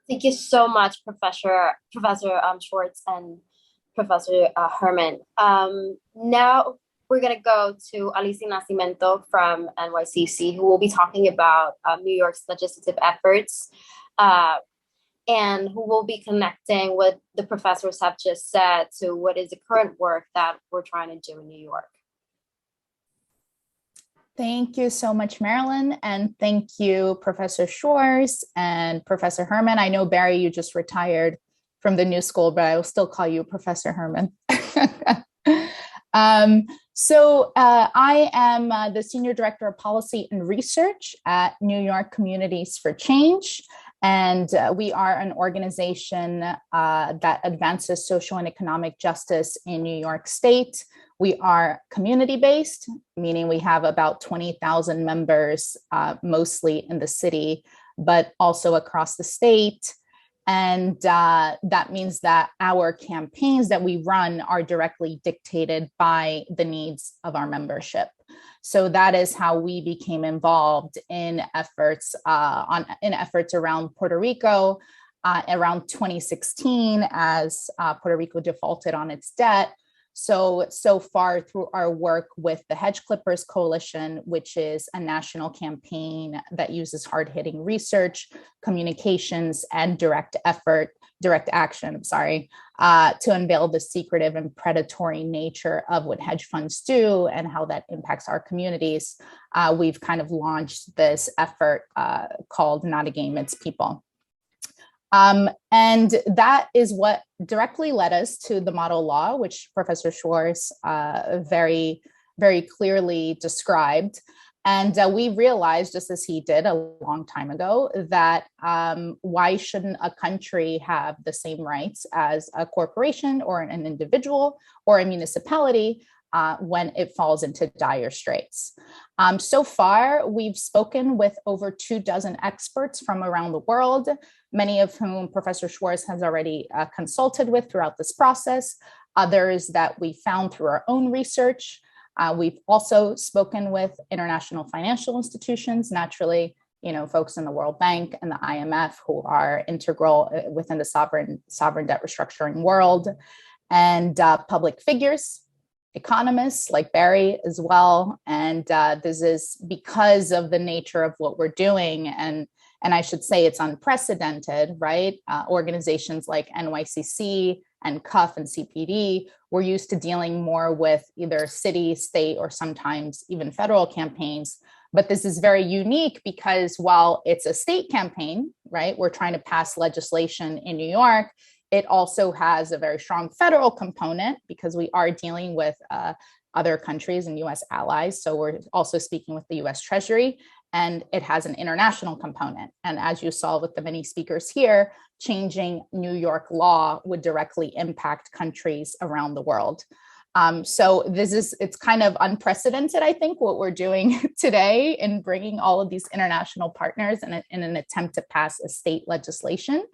Thank you so much, Professor Schwartz and Professor Herman. Now we're going to go to Alicia Nascimento from NYCC, who will be talking about New York's legislative efforts and who will be connecting what the professors have just said to what is the current work that we're trying to do in New York. Thank you so much, Marilyn. And thank you, Professor Schwartz and Professor Herman. I know, Barry, you just retired from the new school, but I will still call you Professor Herman. I am the Senior Director of Policy and Research at New York Communities for Change. And we are an organization that advances social and economic justice in New York State. We are community-based, meaning we have about 20,000 members, mostly in the city, but also across the state. And that means that our campaigns that we run are directly dictated by the needs of our membership. So that is how we became involved in efforts around Puerto Rico around 2016 as Puerto Rico defaulted on its debt. So far through our work with the Hedge Clippers Coalition, which is a national campaign that uses hard-hitting research, communications, and direct action, to unveil the secretive and predatory nature of what hedge funds do and how that impacts our communities. We've kind of launched this effort called Not a Game, It's People. And that is what directly led us to the model law, which Professor Schwartz very, very clearly described. And we realized, just as he did a long time ago, that why shouldn't a country have the same rights as a corporation or an individual or a municipality when it falls into dire straits? So far, we've spoken with over 24 experts from around the world, many of whom Professor Schwartz has already consulted with throughout this process, others that we found through our own research. We've also spoken with international financial institutions, naturally, folks in the World Bank and the IMF, who are integral within the sovereign debt restructuring world, and public figures, economists like Barry as well. And this is because of the nature of what we're doing. And I should say it's unprecedented, right? Organizations like NYCC and CUF and CPD, we're used to dealing more with either city, state, or sometimes even federal campaigns. But this is very unique because while it's a state campaign, right, we're trying to pass legislation in New York, it also has a very strong federal component because we are dealing with other countries and US allies. So we're also speaking with the US Treasury, and it has an international component. And as you saw with the many speakers here, changing New York law would directly impact countries around the world. So it's kind of unprecedented, I think, what we're doing today in bringing all of these international partners in an attempt to pass a state legislation.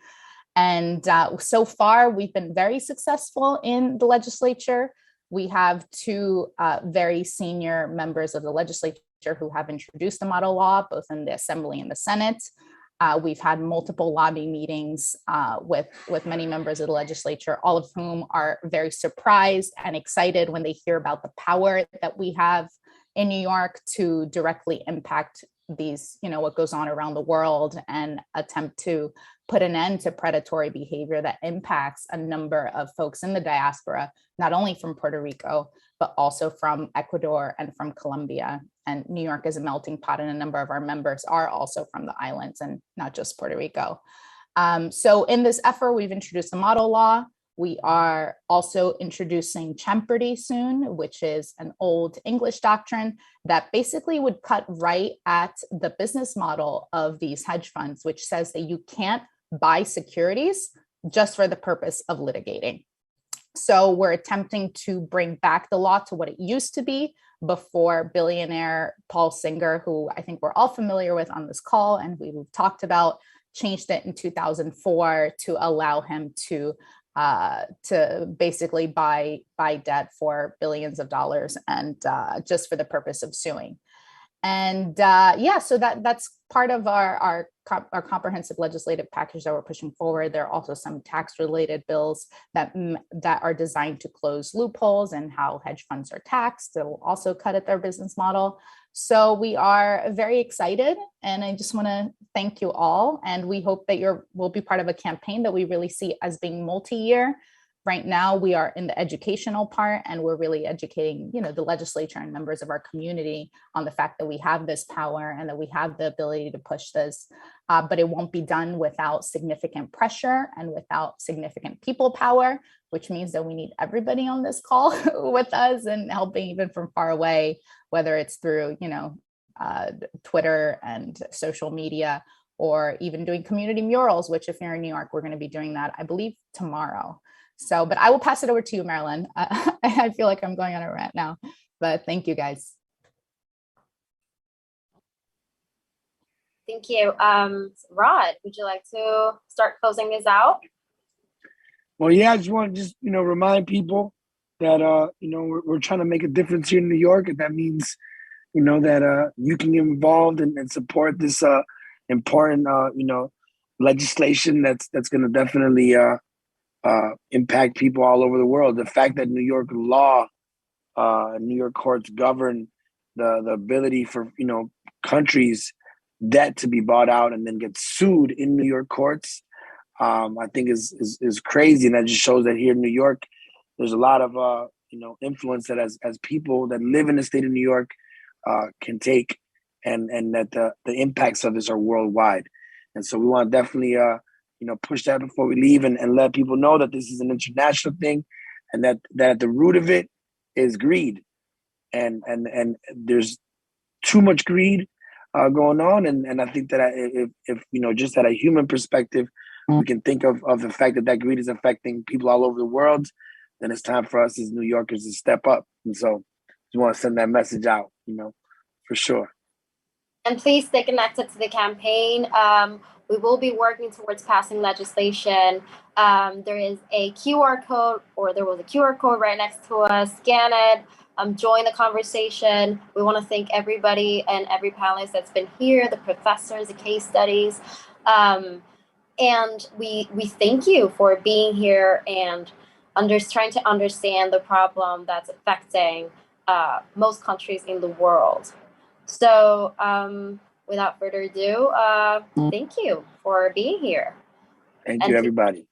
And so far, we've been very successful in the legislature. We have two very senior members of the legislature who have introduced the model law, both in the Assembly and the Senate. We've had multiple lobby meetings with many members of the legislature, all of whom are very surprised and excited when they hear about the power that we have in New York to directly impact these, what goes on around the world and attempt to put an end to predatory behavior that impacts a number of folks in the diaspora, not only from Puerto Rico, but also from Ecuador and from Colombia. And New York is a melting pot, and a number of our members are also from the islands and not just Puerto Rico. So in this effort, we've introduced a model law. We are also introducing champerty soon, which is an old English doctrine that basically would cut right at the business model of these hedge funds, which says that you can't buy securities just for the purpose of litigating. So we're attempting to bring back the law to what it used to be before billionaire Paul Singer, who I think we're all familiar with on this call and we've talked about, changed it in 2004 to allow him to basically buy debt for billions of dollars and just for the purpose of suing. And so that's part of our comprehensive legislative package that we're pushing forward. There are also some tax-related bills that are designed to close loopholes and how hedge funds are taxed. That will also cut at their business model. So we are very excited, and I just want to thank you all. And we hope that will be part of a campaign that we really see as being multi-year. Right now, we are in the educational part, and we're really educating, the legislature and members of our community on the fact that we have this power and that we have the ability to push this. But it won't be done without significant pressure and without significant people power, which means that we need everybody on this call with us and helping even from far away, whether it's through, Twitter and social media, or even doing community murals, which if you're in New York, we're going to be doing that, I believe, tomorrow. So, but I will pass it over to you, Marilyn. I feel like I'm going on a rant now, but thank you guys. Thank you. Rod, would you like to start closing this out? Well, yeah, I just want to remind people that, we're trying to make a difference here in New York. And that means, that you can get involved and support this important, legislation that's going to definitely impact people all over the world. The fact that New York law, New York courts govern the ability for, countries' debt to be bought out and then get sued in New York courts, I think is crazy. And that just shows that here in New York, there's a lot of, influence that as people that live in the state of New York can take, and that the impacts of this are worldwide. And so we want to definitely, push that before we leave and let people know that this is an international thing, and that at the root of it is greed. And there's too much greed going on. And I think that if just at a human perspective, we can think of the fact that greed is affecting people all over the world, then it's time for us as New Yorkers to step up. And so just want to send that message out, for sure. And please stay connected to the campaign. We will be working towards passing legislation. There is a QR code, or there was a QR code right next to us. Scan it, join the conversation. We want to thank everybody and every panelist that's been here, the professors, the case studies. And we thank you for being here and trying to understand the problem that's affecting most countries in the world. So without further ado, thank you for being here. Thank you, everybody.